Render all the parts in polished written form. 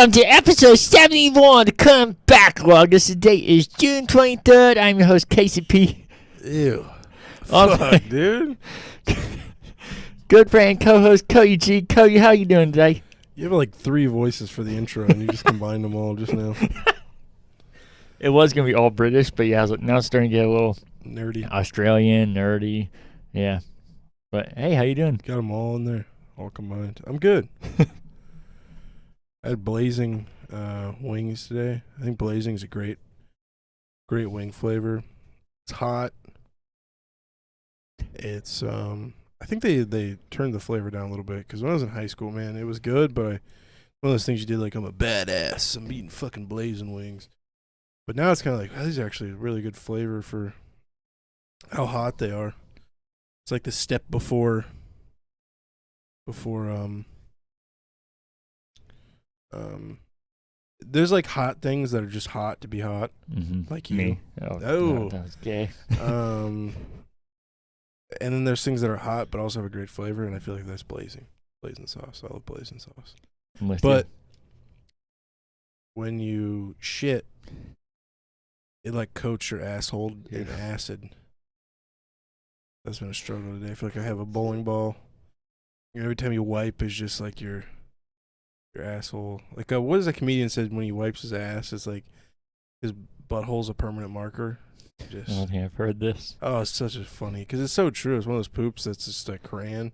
Welcome to episode 71 of Current Backloggers. The date is June 23rd. I'm your host, Casey P. Ew. Fuck, dude. Good friend, co-host, Cody G. Cody, how you doing today? You have like 3 voices for the intro, and you just combined them all just now. It was going to be all British, but yeah, now it's starting to get a little Nerdy. Australian, nerdy. Yeah. But hey, how you doing? Got them all in there, all combined. I'm good. I had blazing wings today. I think blazing is a great wing flavor. It's hot. It's I think they turned the flavor down a little bit because when I was in high school, man, it was good, but one of those things you did like I'm a badass. I'm eating fucking blazing wings. But now it's kind of like, these are actually a really good flavor for how hot they are. It's like the step before there's like hot things that are just hot to be hot, like you. Me. Oh. That was gay. And then there's things that are hot but also have a great flavor, and I feel like that's blazing sauce. I love blazing sauce. But when you shit, it like coats your asshole in acid. That's been a struggle today. I feel like I have a bowling ball. Every time you wipe is just like your asshole. Like what is that comedian said when he wipes his ass? It's like his butthole's a permanent marker. I don't think I've heard this. Oh, it's such a funny, because it's so true. It's one of those poops that's just a crayon.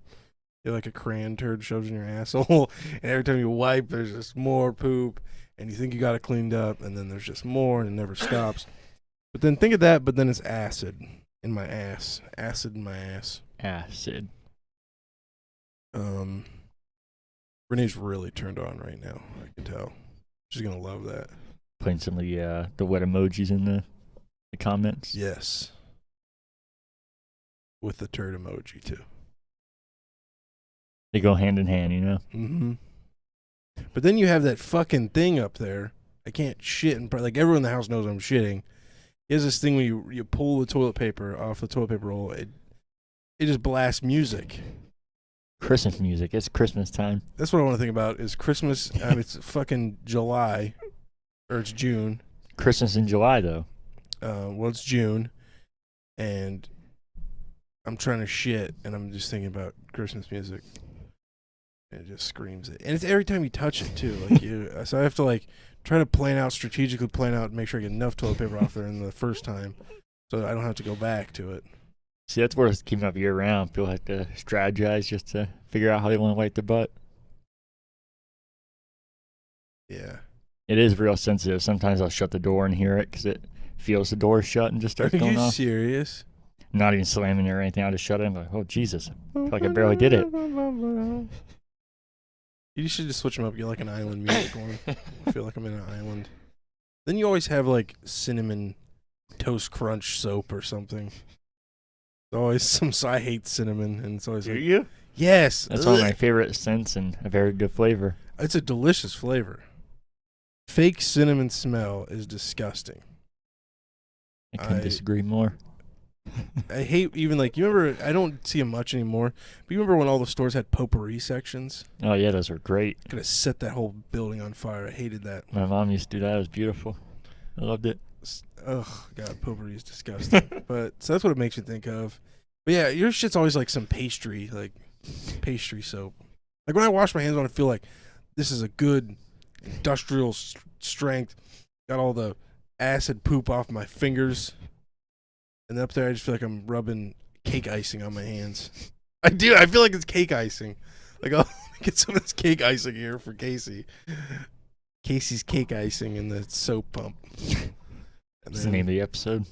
You're like a crayon turd shoves in your asshole, and every time you wipe, there's just more poop, and you think you got it cleaned up, and then there's just more, and it never stops. But then think of that, but then it's acid in my ass. Acid in my ass. Acid. Renee's really turned on right now. I can tell. She's gonna love that. Putting some of the wet emojis in the comments. Yes. With the turd emoji too. They go hand in hand, you know? Mm-hmm. But then you have that fucking thing up there. I can't shit like everyone in the house knows I'm shitting. There's this thing when you pull the toilet paper off the toilet paper roll, it just blasts music. Christmas music. It's Christmas time. That's what I want to think about is Christmas. It's fucking July, or it's June. Christmas in July, though. Well, it's June, and I'm trying to shit, and I'm just thinking about Christmas music. And it just screams it. And it's every time you touch it, too. Like so I have to, like, try to strategically plan out, and make sure I get enough toilet paper off there in the first time so I don't have to go back to it. See, that's where it's keeping up year-round. People have to strategize just to figure out how they want to wipe their butt. Yeah. It is real sensitive. Sometimes I'll shut the door and hear it because it feels the door shut and just starts going off. Are you serious? Not even slamming it or anything. I'll just shut it and be like, oh, Jesus. I feel like I barely did it. You should just switch them up. Get like an island music one. I feel like I'm in an island. Then you always have like cinnamon toast crunch soap or something. Always some. I hate cinnamon, and it's always. Do you? Yes. That's one of my favorite scents and a very good flavor. It's a delicious flavor. Fake cinnamon smell is disgusting. I couldn't disagree more. I hate even like, you remember, I don't see them much anymore, but you remember when all the stores had potpourri sections? Oh yeah, those were great. Could have set that whole building on fire. I hated that. My mom used to do that. It was beautiful. I loved it. Ugh, God, potpourri is disgusting. But so that's what it makes me think of. But yeah, your shit's always like some pastry soap. Like when I wash my hands, I want to feel like this is a good industrial strength. Got all the acid poop off my fingers. And up there, I just feel like I'm rubbing cake icing on my hands. I do. I feel like it's cake icing. Like, I'll get some of this cake icing here for Casey. Casey's cake icing in the soap pump. That's the name of the episode.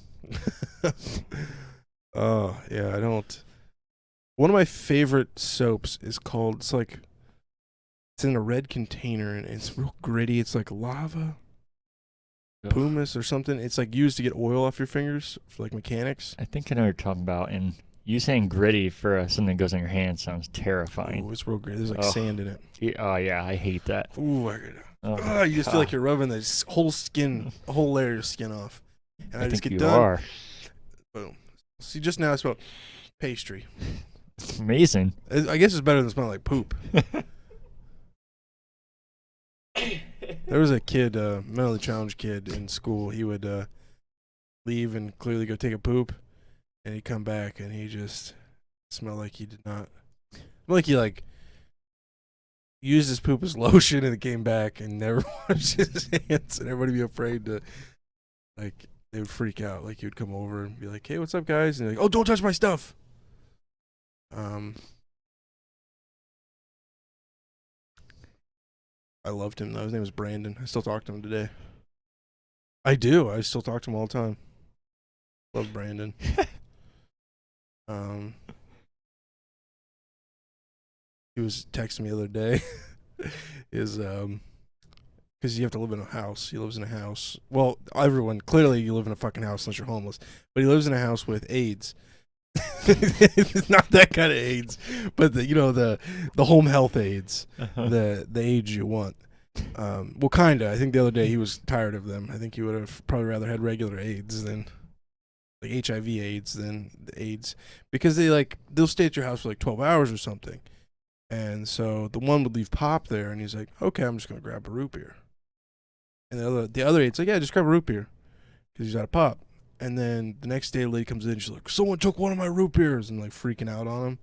Oh, yeah, I don't. One of my favorite soaps is called, it's in a red container, and it's real gritty. It's like lava. Pumice or something. It's like used to get oil off your fingers for like mechanics. I think I know what you're talking about, and you saying gritty for something that goes on your hand sounds terrifying. Oh, it's real gritty. There's like sand in it. Oh yeah, I hate that. Ooh, you just feel like you're rubbing the whole skin, a whole layer of skin off. And I just think get you done. Are. Boom. See, just now I smelled pastry. It's amazing. I guess it's better than smelling like poop. There was a kid, mentally challenged kid in school. He would leave and clearly go take a poop, and he'd come back and he just smelled like he did not. Like he used his poop as lotion and it came back and never washed his hands, and everybody be afraid to like. They would freak out. Like he would come over and be like, "Hey, what's up, guys?" And they're like, "Oh, don't touch my stuff." I loved him though. His name was Brandon. I still talk to him today. I do. I still talk to him all the time. Love Brandon. He was texting me the other day. Because you have to live in a house. He lives in a house. Well, everyone, clearly you live in a fucking house unless you're homeless. But he lives in a house with AIDS. It's not that kind of AIDS, but the home health AIDS, the AIDS you want. Well, kinda. I think the other day he was tired of them. I think he would have probably rather had regular AIDS than like HIV AIDS than the AIDS, because they'll stay at your house for like 12 hours or something. And so the one would leave pop there, and he's like, "Okay, I'm just gonna grab a root beer." And the other eight's like, "Yeah, just grab a root beer," because he's out of pop. And then the next day, the lady comes in, and she's like, "Someone took one of my root beers," and like freaking out on him.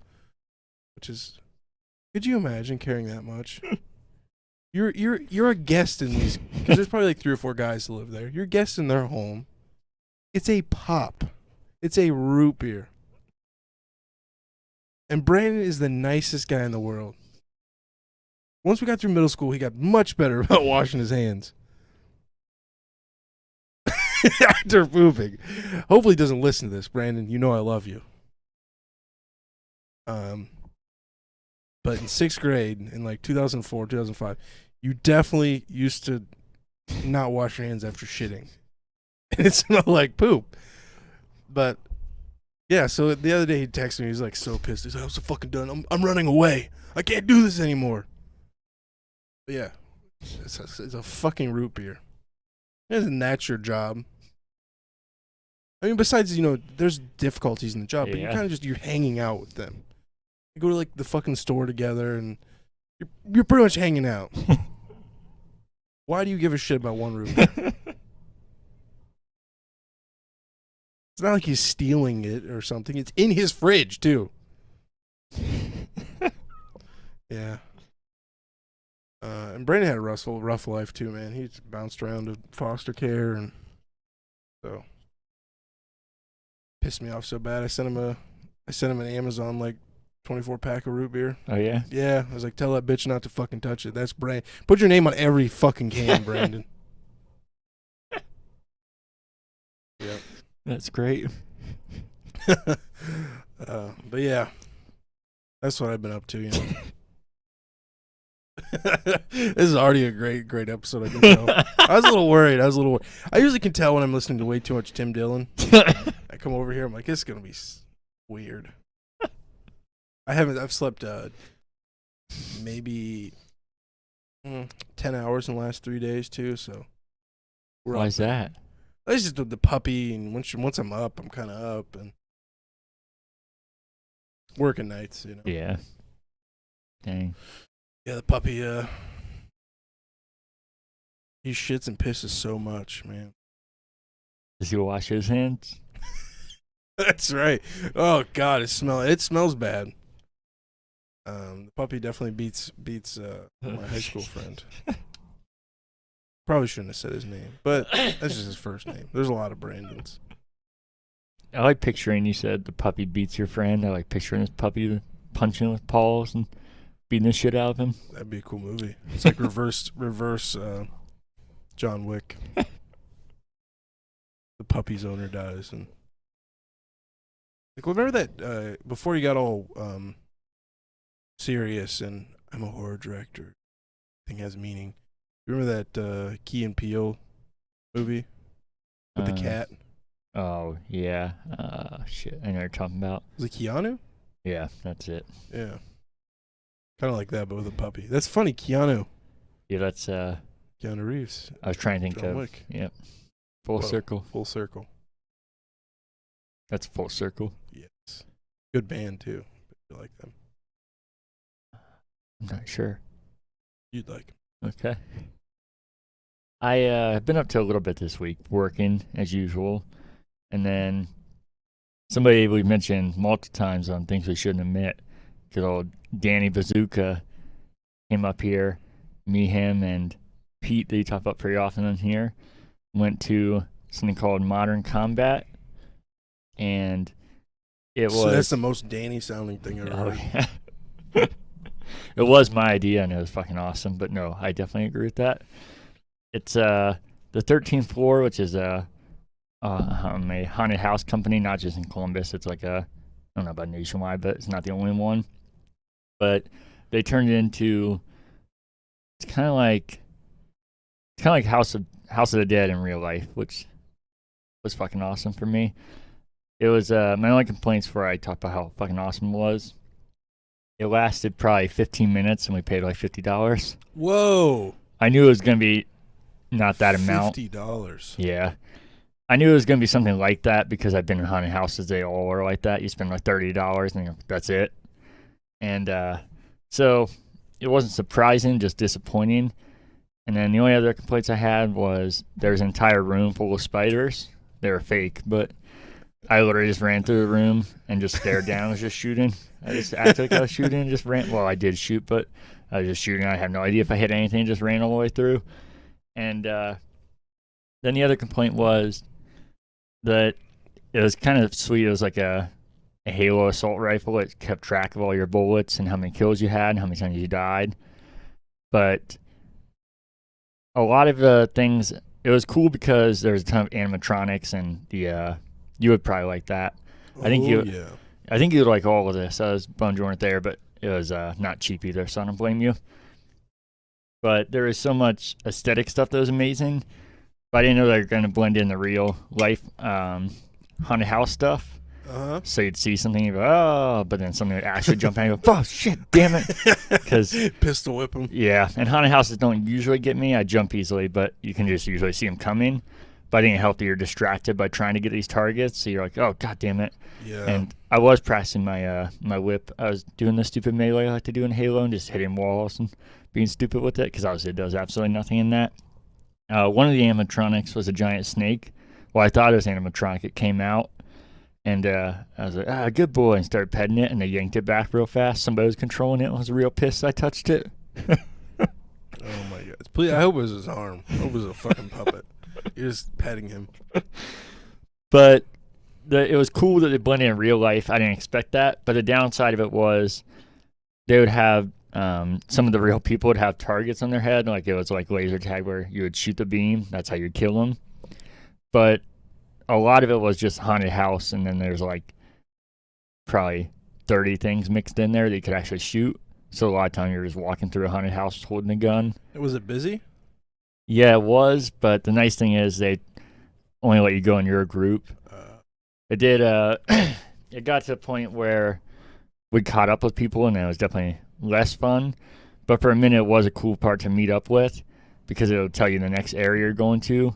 Which is, could you imagine carrying that much? You're a guest in these, because there's probably like 3 or 4 guys who live there. You're a guest in their home. It's a pop. It's a root beer. And Brandon is the nicest guy in the world. Once we got through middle school, he got much better about washing his hands. After pooping. Hopefully he doesn't listen to this, Brandon. You know I love you. But in 6th grade, in like 2004, 2005, you definitely used to not wash your hands after shitting. And it smelled like poop. But yeah, so the other day he texted me. He's like so pissed. He's like, "I'm so fucking done. I'm running away. I can't do this anymore." But yeah, it's a fucking root beer. Isn't that your job? I mean, besides, there's difficulties in the job, but you're kind of you're hanging out with them. You go to like the fucking store together, and you're pretty much hanging out. Why do you give a shit about one root beer? It's not like he's stealing it or something. It's in his fridge too. Yeah. And Brandon had a rough life too, man. He bounced around to foster care, and so pissed me off so bad. I sent him an Amazon like 24-pack of root beer. Oh yeah. Yeah, I was like, "Tell that bitch not to fucking touch it." That's Brandon. Put your name on every fucking can, Brandon. Yep. That's great. But yeah, that's what I've been up to. This is already a great episode. I can tell. I was a little worried. I usually can tell when I'm listening to way too much Tim Dillon. I come over here, I'm like, this is gonna be weird. I've slept maybe 10 hours in the last 3 days too. So why is that? It's just the puppy, and once I'm up, I'm kind of up, and working nights, Yeah. Dang. Yeah, the puppy, he shits and pisses so much, man. Does he wash his hands? That's right. Oh God, it smells bad. The puppy definitely beats my high school friend. Probably shouldn't have said his name, but that's just his first name. There's a lot of Brandons. I like picturing, you said the puppy beats your friend. I like picturing this puppy punching with paws and beating the shit out of him. That'd be a cool movie. It's like reverse John Wick. The puppy's owner dies, and like, remember that before you got all serious and I'm a horror director, thing has meaning. You remember that Key and Peele movie with the cat? Oh yeah. Shit. I know what you're talking about. Was it Keanu? Yeah, that's it. Yeah. Kind of like that, but with a puppy. That's funny, Keanu. Yeah, that's Keanu Reeves. I was trying to think John of. Wick. Yep. Full circle. Full circle. That's full circle. Yes. Good band too. You like them? I'm not sure. You'd like them. Okay. I have been up to a little bit this week, working as usual, and then somebody we mentioned multiple times on things we shouldn't admit. Good old Danny Bazooka came up here. Me, him, and Pete that you talk about pretty often on here went to something called Modern Combat, and it So that's was the most Danny sounding thing I've oh heard. yeah, it was my idea and it was fucking awesome. But no, I definitely agree with that. It's the 13th floor, which is a haunted house company, not just in Columbus. It's like a, I don't know about nationwide, but it's not the only one. But they turned it into, it's kind of like House of the Dead in real life, which was fucking awesome for me. It was my only complaints where I talked about how fucking awesome it was. It lasted probably 15 minutes and we paid like $50. Whoa. I knew it was gonna be not that amount. $50. Yeah. I knew it was going to be something like that because I've been in haunted houses. They all are like that. You spend like $30 and that's it. And so it wasn't surprising, just disappointing. And then the only other complaints I had was there was an entire room full of spiders. They were fake, but I literally just ran through the room and just stared down. I was just shooting. I just acted like I was shooting and just ran. Well, I did shoot, but I was just shooting. I had no idea if I hit anything. Just ran all the way through. And then the other complaint was that it was kind of sweet. It was like a Halo assault rifle. It kept track of all your bullets and how many kills you had and how many times you died. But a lot of the things, it was cool because there was a ton of animatronics and the you would probably like that. I think yeah. I think you would like all of this. I was bummed you weren't there, but it was not cheap either, so I don't blame you. But there is so much aesthetic stuff that was amazing. But I didn't know they were going to blend in the real life haunted house stuff. Uh-huh. So you'd see something, you go, oh, but then something would actually jump out and go, oh, shit, damn it. Because, Pistol whip them. yeah, and haunted houses don't usually get me. I jump easily, but you can just usually see them coming. But I think it helped that you're distracted by trying to get these targets. So you're like, oh, god damn it. Yeah. And I was practicing my my whip. I was doing the stupid melee I like to do in Halo and just hitting walls and being stupid with it because obviously it does absolutely nothing in that. One of the animatronics was a giant snake. Well, I thought it was animatronic. It came out, and I was like, good boy, and started petting it, and they yanked it back real fast. Somebody was controlling it. I was real pissed I touched it. Oh, my God. Please, I hope it was his arm. I hope it was a fucking puppet. You're just petting him. But it was cool that they blended in real life. I didn't expect that. But the downside of it was they would have some of the real people would have targets on their head, like it was like laser tag where you would shoot the beam. That's how you'd kill them. But a lot of it was just haunted house, and then there's like probably 30 things mixed in there that you could actually shoot. So a lot of time you're just walking through a haunted house holding a gun. Was it busy? Yeah, it was. But the nice thing is they only let you go in your group. It did. It got to the point where we caught up with people, and it was definitely less fun. But for a minute, it was a cool part to meet up with because it'll tell you the next area you're going to.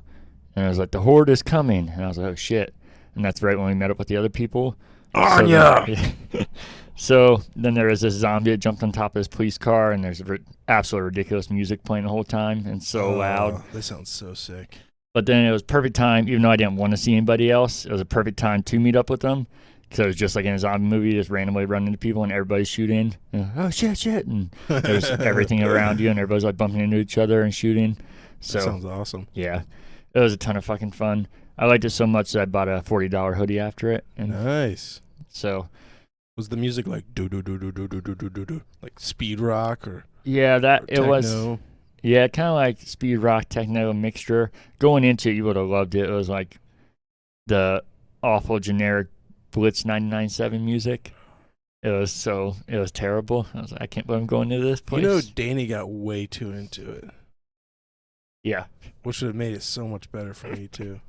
And I was like, the horde is coming. And I was like, oh, shit. And that's right when we met up with the other people. Anya! So then there was this zombie that jumped on top of this police car, and there's absolutely ridiculous music playing the whole time and so loud. That sounds so sick. But then it was perfect time, even though I didn't want to see anybody else, it was a perfect time to meet up with them. Because it was just like in a zombie movie, just randomly running into people and everybody's shooting. And, oh, shit. And there's everything around you, and everybody's like bumping into each other and shooting. So, that sounds awesome. Yeah. It was a ton of fucking fun. I liked it so much that I bought a $40 hoodie after it. And nice. So. Was the music like do do do do do do do do do do like speed rock or? Yeah, that it techno? was. Yeah, kind of like speed rock techno mixture. Going into it, you would have loved it. It was like the awful generic Blitz 99.7 music. It was terrible. I was like, I can't believe I'm going to this place. You know, Danny got way too into it. Yeah. Which would have made it so much better for me too.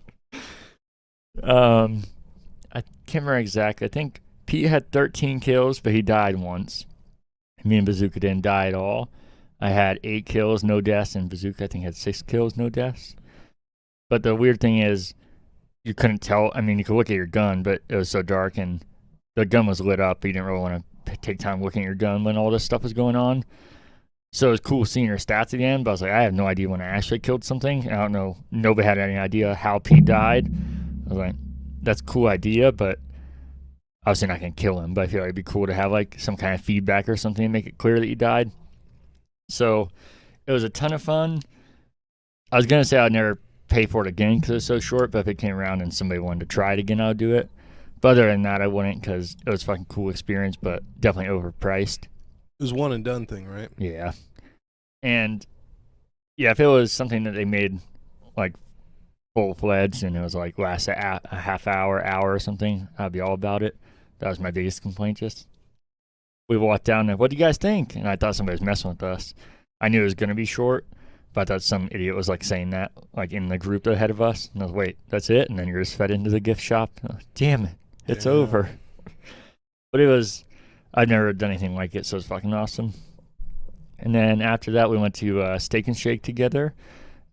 I can't remember exactly. I think Pete had 13 kills, but he died once. Me and Bazooka didn't die at all. I had 8 kills, no deaths, and Bazooka I think had 6 kills, no deaths. But the weird thing is, you couldn't tell. I mean, you could look at your gun, but it was so dark, and the gun was lit up. You didn't really want to take time looking at your gun when all this stuff was going on. So it was cool seeing her stats at the end, but I was like, I have no idea when I actually killed something. I don't know. Nobody had any idea how Pete died. I was like, that's a cool idea, but obviously not going to kill him. But I feel like it'd be cool to have like some kind of feedback or something to make it clear that he died. So it was a ton of fun. I was going to say I'd never pay for it again because it was so short, but if it came around and somebody wanted to try it again, I would do it. But other than that, I wouldn't because it was a fucking cool experience, but definitely overpriced. It was one and done thing, right? Yeah. And yeah, if it was something that they made like full fledged and it was like last a half hour or something, I'd be all about it. That was my biggest complaint. Just we walked down and what do you guys think? And I thought somebody was messing with us. I knew it was gonna be short, but I thought some idiot was like saying that like in the group ahead of us. And I was wait, that's it? And then you're just fed into the gift shop. Damn it, it's over. But it was. I've never done anything like it, so it's fucking awesome. And then after that, we went to Steak and Shake together.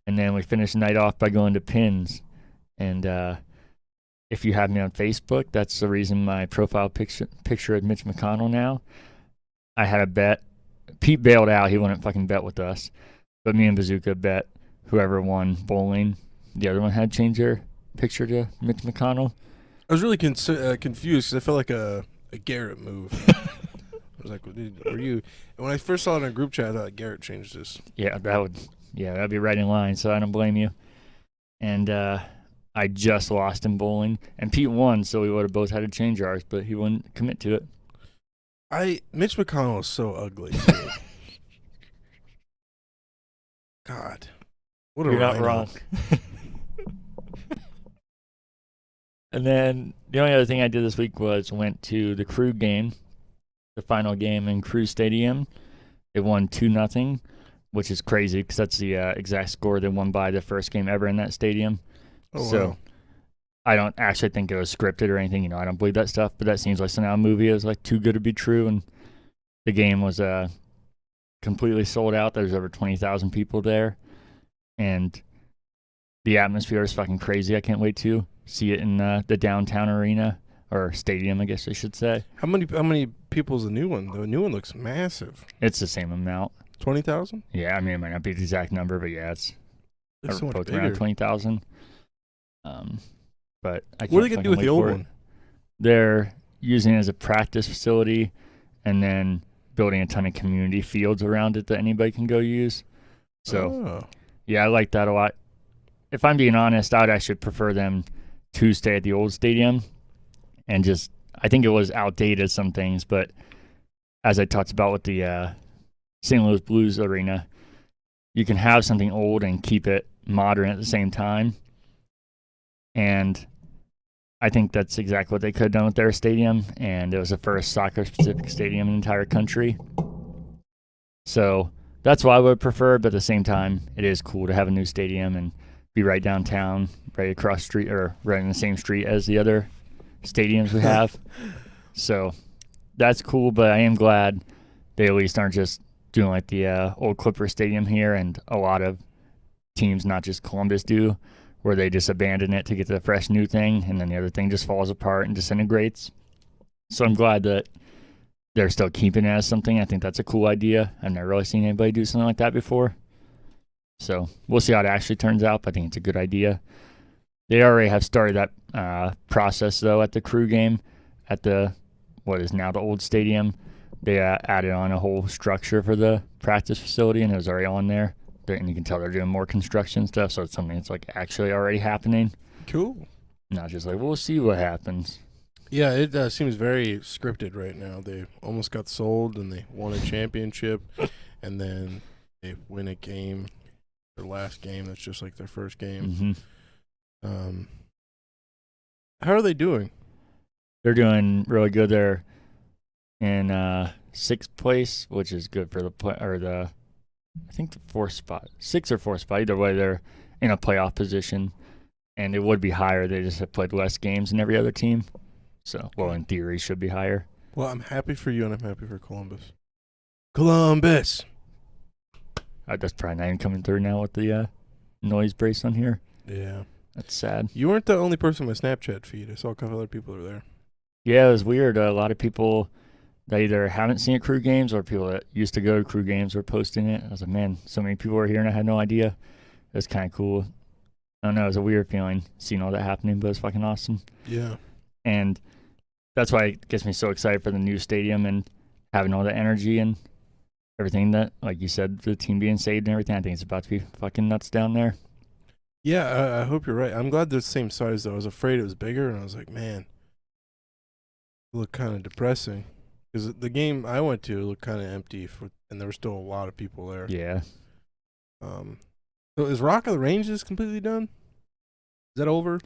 And then we finished the night off by going to Pins. And if you have me on Facebook, that's the reason my profile picture is Mitch McConnell now. I had a bet. Pete bailed out. He wouldn't fucking bet with us. But me and Bazooka bet whoever won bowling. The other one had changed their picture to Mitch McConnell. I was really confused because I felt like a Garrett move. I was like, were you? And when I first saw it in a group chat, I thought Garrett changed this. Yeah, that'd be right in line, so I don't blame you. And I just lost in bowling, and Pete won, so we would have both had to change ours, but he wouldn't commit to it. Mitch McConnell is so ugly. God, what a You're not rhino. wrong. And then the only other thing I did this week was went to the Crew game, the final game in Crew Stadium. They won 2-0, which is crazy because that's the exact score they won by the first game ever in that stadium. Oh, So wow. I don't actually think it was scripted or anything. I don't believe that stuff, but that seems like somehow a movie is like too good to be true. And the game was completely sold out. There's over 20,000 people there, and the atmosphere is fucking crazy. I can't wait to see it in the downtown arena or stadium, I guess I should say. How many people's the new one? The new one looks massive. It's the same amount. 20,000? Yeah, I mean it might not be the exact number, but yeah, it's Looks so much both bigger. around 20,000. But I can't What are they gonna do with fucking the wait old for it. one? They're using it as a practice facility, and then building a ton of community fields around it that anybody can go use. So yeah, I like that a lot. If I'm being honest, I'd actually prefer them to stay at the old stadium and just, I think it was outdated some things, but as I talked about with the St. Louis Blues arena, you can have something old and keep it modern at the same time. And I think that's exactly what they could have done with their stadium, and it was the first soccer-specific stadium in the entire country. So that's what I would prefer, but at the same time, it is cool to have a new stadium and be right downtown, right across the street, or right in the same street as the other stadiums we have. So that's cool, but I am glad they at least aren't just doing like the old Clipper Stadium here, and a lot of teams, not just Columbus, do, where they just abandon it to get to the fresh new thing, and then the other thing just falls apart and disintegrates. So I'm glad that they're still keeping it as something. I think that's a cool idea. I've never really seen anybody do something like that before. So we'll see how it actually turns out, but I think it's a good idea. They already have started that process, though, at the Crew game at the what is now the old stadium. They added on a whole structure for the practice facility, and it was already on there. And you can tell they're doing more construction stuff, so it's something that's like actually already happening. Cool. Not just like, we'll see what happens. Yeah, it seems very scripted right now. They almost got sold, and they won a championship, and then they win a game, their last game. That's just like their first game. Mm-hmm. How are they doing? They're doing really good. They're in 6th place, which is good for I think the 4th spot, 6th or 4th spot. Either way, they're in a playoff position, and it would be higher. They just have played less games than every other team. So, well, in theory, should be higher. Well, I'm happy for you, and I'm happy for Columbus. Columbus! That's probably not even coming through now with the noise brace on here. Yeah. That's sad. You weren't the only person on my Snapchat feed. I saw a couple other people over there. Yeah, it was weird. A lot of people that either haven't seen at crew games or people that used to go to crew games were posting it. I was like, man, so many people are here and I had no idea. It was kind of cool. I don't know, it was a weird feeling seeing all that happening, but it's fucking awesome. Yeah. And that's why it gets me so excited for the new stadium and having all the energy and everything that, like you said, the team being saved and everything. I think it's about to be fucking nuts down there. Yeah, I hope you're right. I'm glad they're the same size, though. I was afraid it was bigger, and I was like, man, it looked kind of depressing. Because the game I went to looked kind of empty, and there were still a lot of people there. Yeah. So is Rock of the Ranges completely done? Is that over?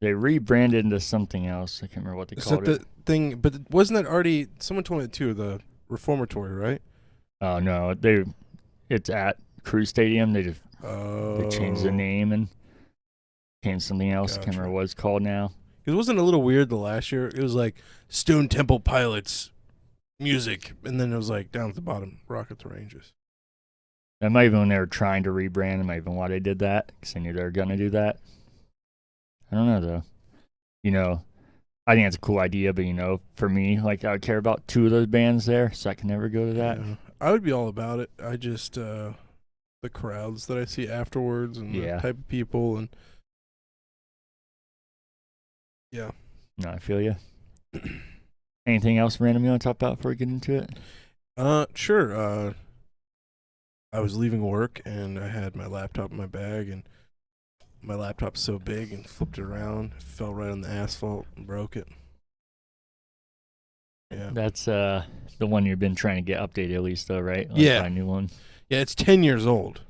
They rebranded into something else. I can't remember what they Is called that it. the thing? But wasn't that already? Someone told me too. The Reformatory, right? Oh no, it's at Crew Stadium. They changed the name and changed something else. I can't remember what it's called now. It wasn't a little weird the last year. It was like Stone Temple Pilots music, and then it was like down at the bottom, Rock at the Ranges. That might have been when they were trying to rebrand. That might have been why they did that, because they knew they were gonna do that. I don't know though. You know, I think it's a cool idea, but for me, like I would care about two of those bands there, so I can never go to that. Yeah. I would be all about it. I just the crowds that I see afterwards and the type of people and yeah. No, I feel you. Anything else random you want to talk about before we get into it? Sure. I was leaving work and I had my laptop in my bag, and my laptop's so big and flipped it around, it fell right on the asphalt and broke it. Yeah. That's the one you've been trying to get updated at least, though, right? Like, yeah. buy a new one. Yeah, it's 10 years old.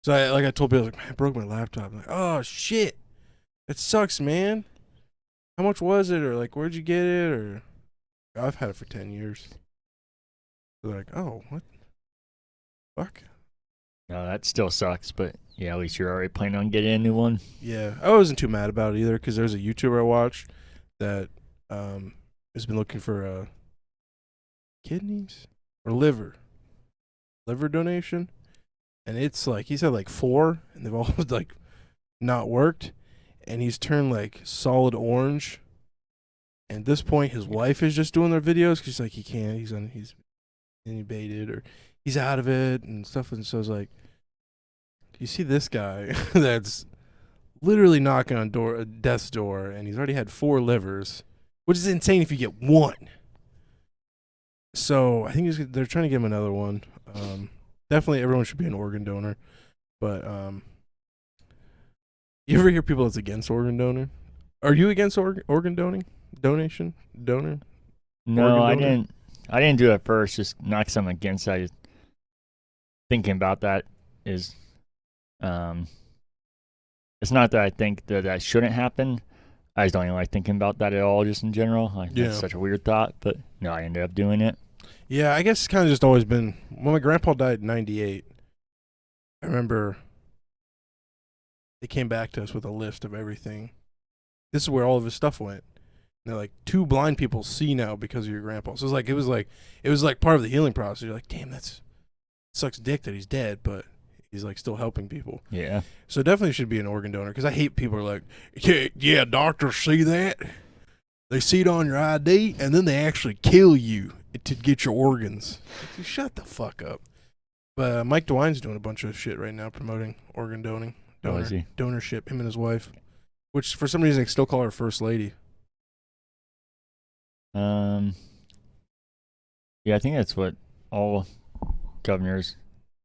So I told people, like, man, I broke my laptop. I'm like, oh shit, that sucks, man. How much was it? Or like, where'd you get it? Or I've had it for 10 years. They're like, oh, what? Fuck. No, that still sucks, but yeah, at least you're already planning on getting a new one. Yeah, I wasn't too mad about it either, because there's a YouTuber I watched that has been looking for kidneys or liver donation, and it's like he's had like 4, and they've all like not worked, and he's turned like solid orange. And at this point, his wife is just doing their videos because like he can't, he's intubated or he's out of it and stuff. And so it's like, you see this guy that's literally knocking on death's door, and he's already had 4 livers, which is insane if you get 1. So I think they're trying to give him another one. Definitely everyone should be an organ donor. But you ever hear people that's against organ donor? Are you against organ donation? Donor? No, I didn't. I didn't do it first. Just not because I'm against it. Thinking about that is, it's not that I think that shouldn't happen. I just don't even like thinking about that at all, just in general. Like, that's such a weird thought, but no, I ended up doing it. Yeah, I guess it's kind of just always been. When my grandpa died in '98, I remember they came back to us with a list of everything. This is where all of his stuff went. And they're like, 2 blind people see now because of your grandpa. So it was like part of the healing process. You're like, damn, that sucks dick that he's dead, but he's like still helping people. Yeah. So definitely should be an organ donor, because I hate people who are like, yeah, doctors see that. They see it on your ID, and then they actually kill you to get your organs. Like, shut the fuck up. But Mike DeWine's doing a bunch of shit right now promoting organ donorship, him and his wife, which for some reason they still call her First Lady. Yeah, I think that's what all governors'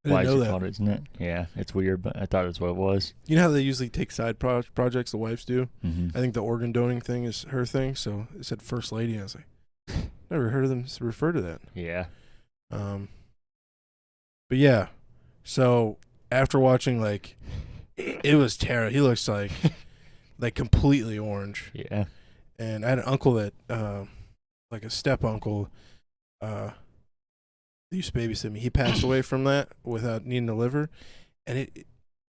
wives are called, isn't it? Yeah, it's weird, but I thought that's what it was. You know how they usually take side projects the wives do? Mm-hmm. I think the organ donating thing is her thing, so it said First Lady, and I was like, never heard of them refer to that. Yeah. But yeah, so after watching, like, it was terrible. He looks like completely orange. Yeah. And I had an uncle that, like a step uncle, used to babysit me. He passed away from that without needing a liver, and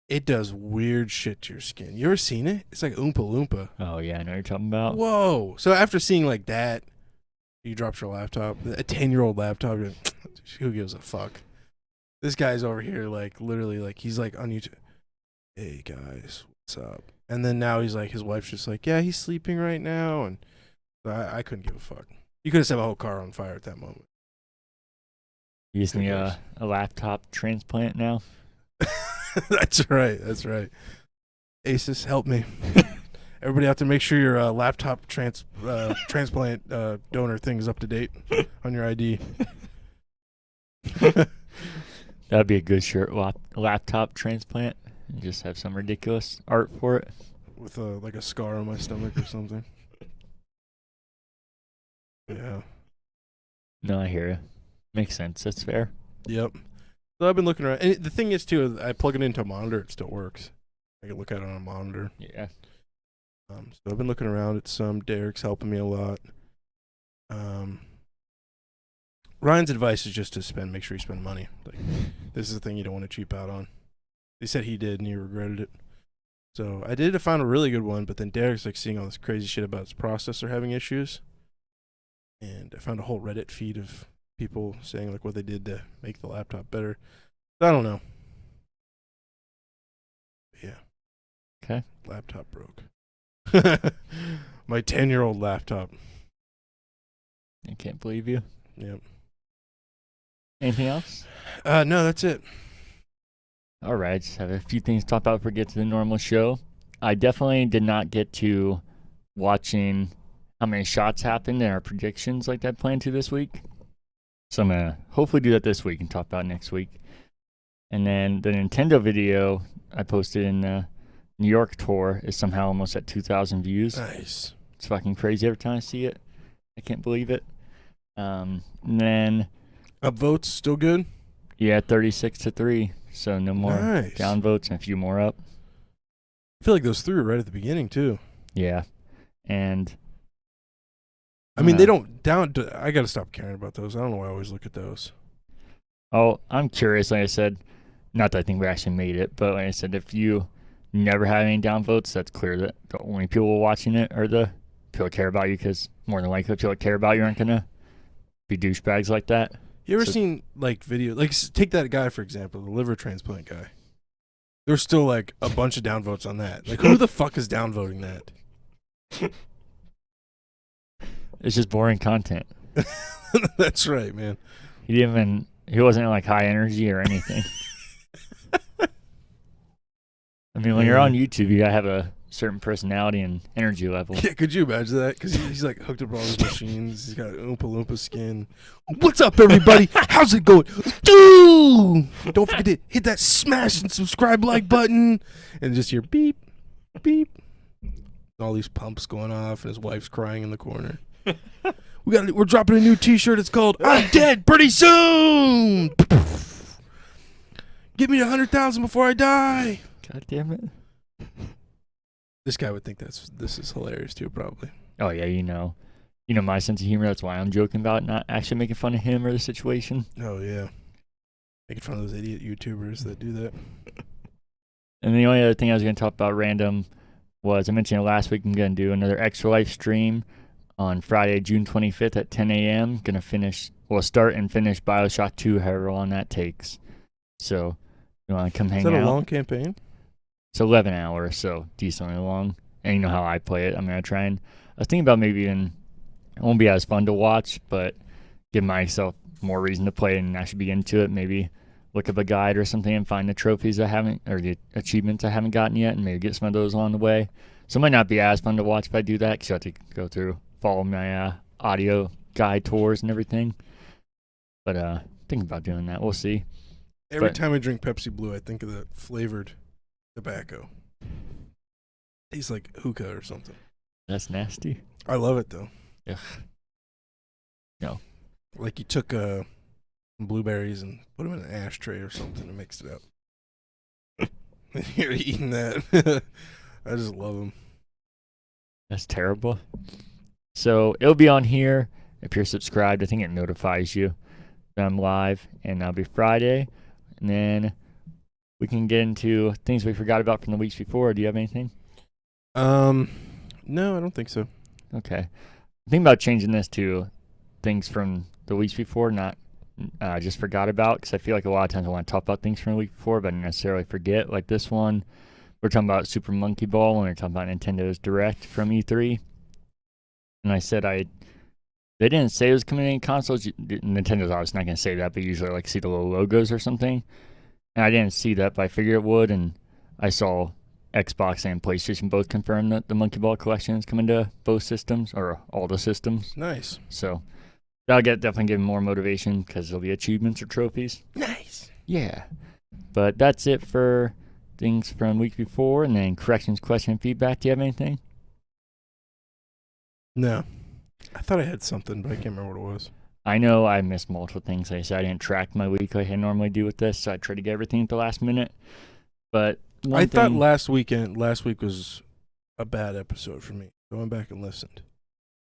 it does weird shit to your skin. You ever seen it? It's like Oompa Loompa. Oh yeah, I know what you're talking about. Whoa! So after seeing like that, you dropped your laptop, a 10-year-old laptop. You're like, who gives a fuck? This guy's over here, like, literally, like, he's like on YouTube. Hey guys, what's up? And then now he's like, his wife's just like, yeah, he's sleeping right now, and I couldn't give a fuck. You could have set my whole car on fire at that moment. You just Who need cares? a laptop transplant now. That's right. That's right. Asus, help me. Everybody out there, make sure your laptop transplant donor thing is up to date on your ID. That'd be a good shirt. Laptop transplant. And just have some ridiculous art for it. With like a scar on my stomach or something. Yeah. No, I hear you. Makes sense. That's fair. Yep. So I've been looking around. And the thing is, too, I plug it into a monitor, it still works. I can look at it on a monitor. Yeah. So I've been looking around at some. Derek's helping me a lot. Ryan's advice is just to make sure you spend money. Like, this is the thing you don't want to cheap out on. He said he did and he regretted it. So I did find a really good one, but then Derek's like seeing all this crazy shit about his processor having issues. And I found a whole Reddit feed of people saying like what they did to make the laptop better. I don't know. Yeah. Okay. Laptop broke. My 10-year-old laptop. I can't believe you. Yep. Anything else? No, that's it. All right. Just have a few things to talk about before we get to the normal show. I definitely did not get to watching how many shots happened in our predictions like I planned to this week. So I'm going to hopefully do that this week and talk about it next week. And then the Nintendo video I posted in the New York tour is somehow almost at 2,000 views. Nice. It's fucking crazy every time I see it. I can't believe it. And then Upvotes still good? yeah, 36-3. So no more Nice. downvotes and a few more up. I feel like those threw right at the beginning too. Yeah. And I mean, they don't down. I gotta stop caring about those. I don't know why I always look at those. Oh, I'm curious. Like I said, not that I think we actually made it, but like I said, if you never have any downvotes, that's clear that the only people watching it are the people that care about you, because more than likely people that care about you aren't gonna be douchebags like that. You ever seen like video? Like take that guy for example, the liver transplant guy. There's still like a bunch of downvotes on that. Like who the fuck is downvoting that? It's just boring content. That's right, man. He wasn't like high energy or anything. I mean, when you're on YouTube, you gotta have a certain personality and energy level. Yeah, could you imagine that? Because he's like hooked up to all these machines. He's got Oompa Loompa skin. What's up, everybody? How's it going? Dude! Don't forget to hit that smash and subscribe like button. And just hear beep, beep. All these pumps going off, and his wife's crying in the corner. We're dropping a new T-shirt. It's called "I'm Dead Pretty Soon." Give me 100,000 before I die. God damn it. This guy would think this is hilarious too, probably. Oh yeah, you know my sense of humor. That's why I'm joking about not actually making fun of him or the situation. Oh yeah, making fun of those idiot YouTubers that do that. And the only other thing I was going to talk about random was I mentioned it last week. I'm going to do another Extra Life stream on Friday, June 25th at 10 a.m. Going to start and finish BioShock 2, however long that takes. So you want to come hang out? Is that a long campaign? It's 11 hours, so decently long. And you know how I play it. I'm going to try and... I was thinking about maybe even... It won't be as fun to watch, but give myself more reason to play and actually be into it. Maybe look up a guide or something and find the trophies I haven't... or the achievements I haven't gotten yet, and maybe get some of those along the way. So it might not be as fun to watch if I do that, because you have to go through... follow my audio guide tours and everything. But think about doing that. We'll see. Every time I drink Pepsi Blue, I think of the flavored tobacco. Tastes like hookah or something. That's nasty. I love it though. Ugh. No. Like you took blueberries and put them in an ashtray or something and mixed it up. And you're eating that. I just love them. That's terrible. So it'll be on here. If you're subscribed, I think it notifies you that I'm live, and that'll be Friday. And then we can get into things we forgot about from the weeks before. Do you have anything? No, I don't think so. Okay. I'm thinking about changing this to things from the weeks before, not just forgot about, because I feel like a lot of times I want to talk about things from the week before, but I don't necessarily forget. Like this one, we're talking about Super Monkey Ball when we're talking about Nintendo's Direct from E3. And I said I They didn't say it was coming in consoles. Nintendo's obviously not going to say that, but usually like see the little logos or something. And I didn't see that, but I figured it would. And I saw Xbox and PlayStation both confirm that the Monkey Ball collection is coming to both systems or all the systems. Nice. So that'll definitely give me more motivation because there'll be achievements or trophies. Nice. Yeah. But that's it for things from week before. And then corrections, question, and feedback. Do you have anything? No. I thought I had something, but I can't remember what it was. I know I missed multiple things. Like I said, I didn't track my week like I normally do with this, so I tried to get everything at the last minute. But I thought last week was a bad episode for me. I went back and listened.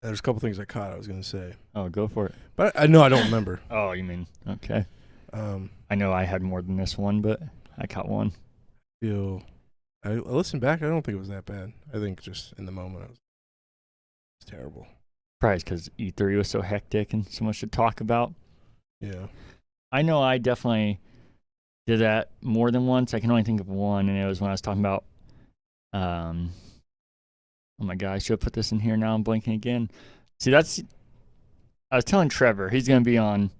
There's a couple things I caught I was going to say. Oh, go for it. But I know I don't remember. Oh, you mean, okay. I know I had more than this one, but I caught one. I listened back. I don't think it was that bad. I think just in the moment, it was terrible. Probably because E3 was so hectic and so much to talk about. Yeah. I know I definitely did that more than once. I can only think of one, and it was when I was talking about, oh my God, I should have put this in here. Now I'm blanking again. See, I was telling Trevor, he's going to be on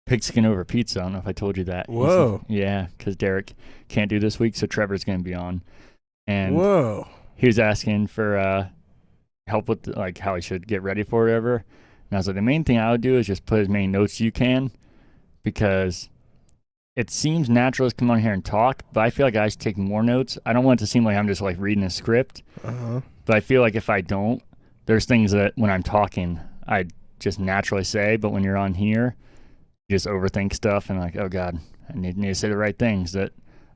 Pigskin Over Pizza. I don't know if I told you that. Whoa. Yeah, because Derek can't do this week, so Trevor's going to be on. And whoa. He was asking for help with like how he should get ready for whatever. And I was like, the main thing I would do is just put as many notes as you can, because it seems natural to come on here and talk, but I feel like I should take more notes. I don't want it to seem like I'm just like reading a script. But I feel like if I don't, there's things that when I'm talking, I just naturally say, but when you're on here, you just overthink stuff and like, oh God, I need to say the right things, that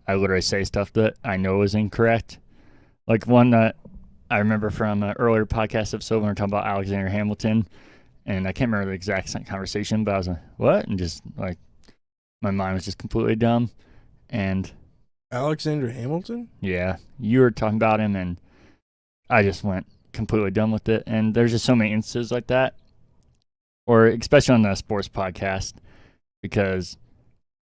I literally say stuff that I know is incorrect. Like one that I remember from an earlier podcast episode when we were talking about Alexander Hamilton, and I can't remember the exact conversation, but I was like, what? And just like, my mind was just completely dumb. And Alexander Hamilton? Yeah, you were talking about him, and I just went completely dumb with it. And there's just so many instances like that, or especially on the sports podcast, because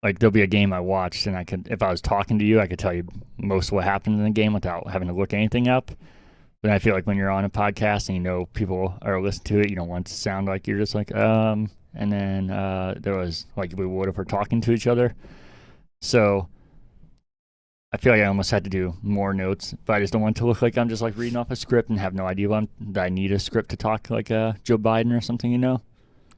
like there'll be a game I watched, and I could, if I was talking to you, I could tell you most of what happened in the game without having to look anything up. But I feel like when you're on a podcast and you know people are listening to it, you don't want it to sound like you're just like, and then there was like we would if we're talking to each other. So I feel like I almost had to do more notes, but I just don't want it to look like I'm just like reading off a script and have no idea that I need a script to talk like Joe Biden or something, you know?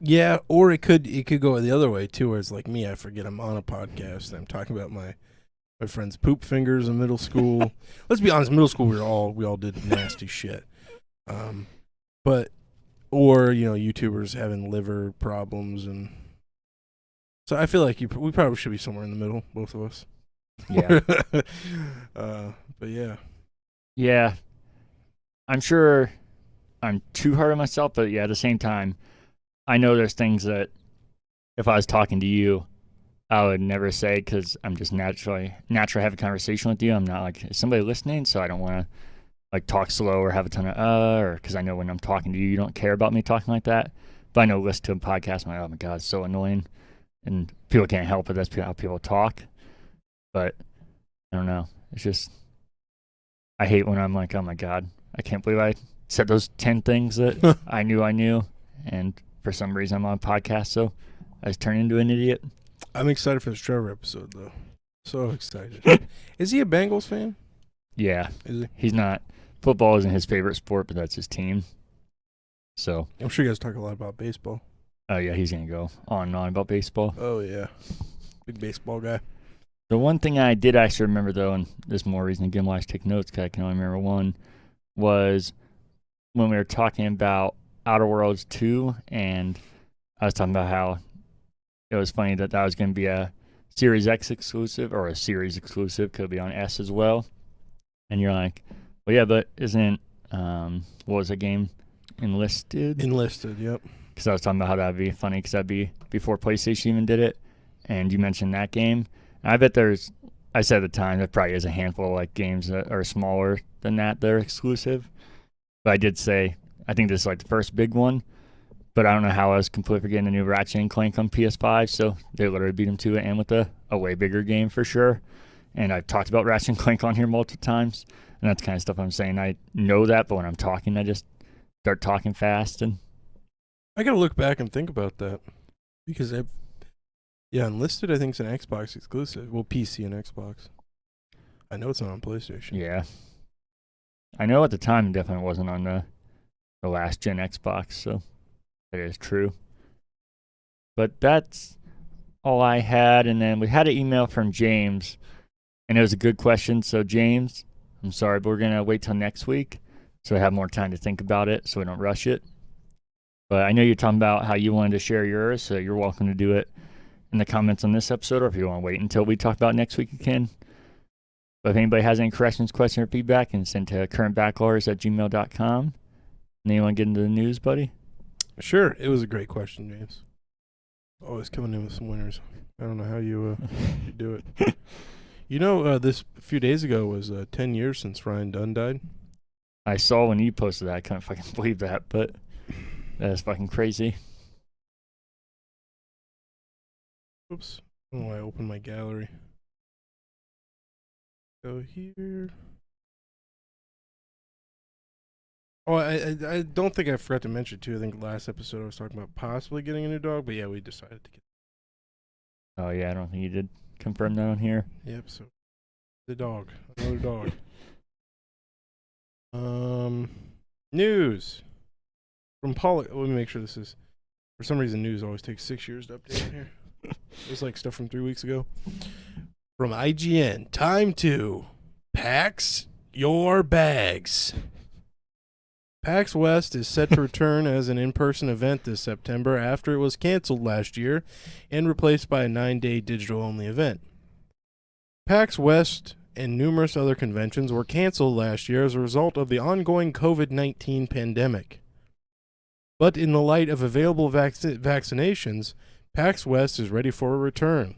Yeah, or it could go the other way too, where it's like me, I forget I'm on a podcast and I'm talking about my friend's poop fingers in middle school. Let's be honest, middle school we all did nasty shit. But or YouTubers having liver problems, and so I feel like we probably should be somewhere in the middle, both of us. Yeah. But yeah. Yeah. I'm sure I'm too hard on myself, but yeah, at the same time, I know there's things that if I was talking to you, I would never say, because I'm just naturally have a conversation with you. I'm not like, is somebody listening? So I don't want to like talk slow or have a ton of or because I know when I'm talking to you, you don't care about me talking like that. But I know listen to a podcast, I'm like, oh my God, it's so annoying. And people can't help it. That's how people talk. But I don't know. It's just, I hate when I'm like, oh my God, I can't believe I said those 10 things that I knew. And for some reason I'm on a podcast, so I just turn into an idiot. I'm excited for this Trevor episode, though. So excited. Is he a Bengals fan? Yeah. Is he? He's not. Football isn't his favorite sport, but that's his team. So I'm sure you guys talk a lot about baseball. Oh, yeah, he's going to go on and on about baseball. Oh, yeah. Big baseball guy. The one thing I did actually remember, though, and there's more reason to give him why I take notes, because I can only remember one, was when we were talking about Outer Worlds 2, and I was talking about how it was funny that was going to be a Series X exclusive, or a Series exclusive, could be on S as well. And you're like, well, yeah, but isn't, what was the game? Enlisted? Enlisted, yep. Because I was talking about how that would be funny, because that'd be before PlayStation even did it. And you mentioned that game. And I bet I said at the time, there probably is a handful of like games that are smaller than that are exclusive. But I did say, I think this is like the first big one. But I don't know how I was completely forgetting the new Ratchet & Clank on PS5, so they literally beat him to it, and with a way bigger game for sure. And I've talked about Ratchet & Clank on here multiple times, and that's kind of stuff I'm saying. I know that, but when I'm talking, I just start talking fast, and I gotta look back and think about that because Enlisted I think it's an Xbox exclusive. Well, PC and Xbox. I know it's not on PlayStation. Yeah. I know at the time it definitely wasn't on the last gen Xbox, so that is true. But that's all I had. And then we had an email from James, and it was a good question. So, James, I'm sorry, but we're going to wait till next week so I have more time to think about it so we don't rush it. But I know you're talking about how you wanted to share yours, so you're welcome to do it in the comments on this episode, or if you want to wait until we talk about it next week, you can. But if anybody has any corrections, questions, or feedback, you can send to currentbackloggers@gmail.com. And then you want to get into the news, buddy? Sure. It was a great question, James. Always coming in with some winners. I don't know how you do it. You know, this a few days ago was 10 years since Ryan Dunn died. I saw when you posted that. I couldn't fucking believe that, but that is fucking crazy. Oops. I don't know why I opened my gallery. Go here. Oh, I don't think I forgot to mention, too. I think last episode I was talking about possibly getting a new dog, but yeah, we decided to get. Oh, yeah, I don't think you did confirm that on here. Yep, so the dog. Another dog. News from Paul. Let me make sure this is. For some reason, news always takes 6 years to update here. It's like stuff from 3 weeks ago. From IGN, time to PAX your bags. PAX West is set to return as an in-person event this September after it was canceled last year and replaced by a 9-day digital-only event. PAX West and numerous other conventions were canceled last year as a result of the ongoing COVID-19 pandemic. But in the light of available vaccinations, PAX West is ready for a return.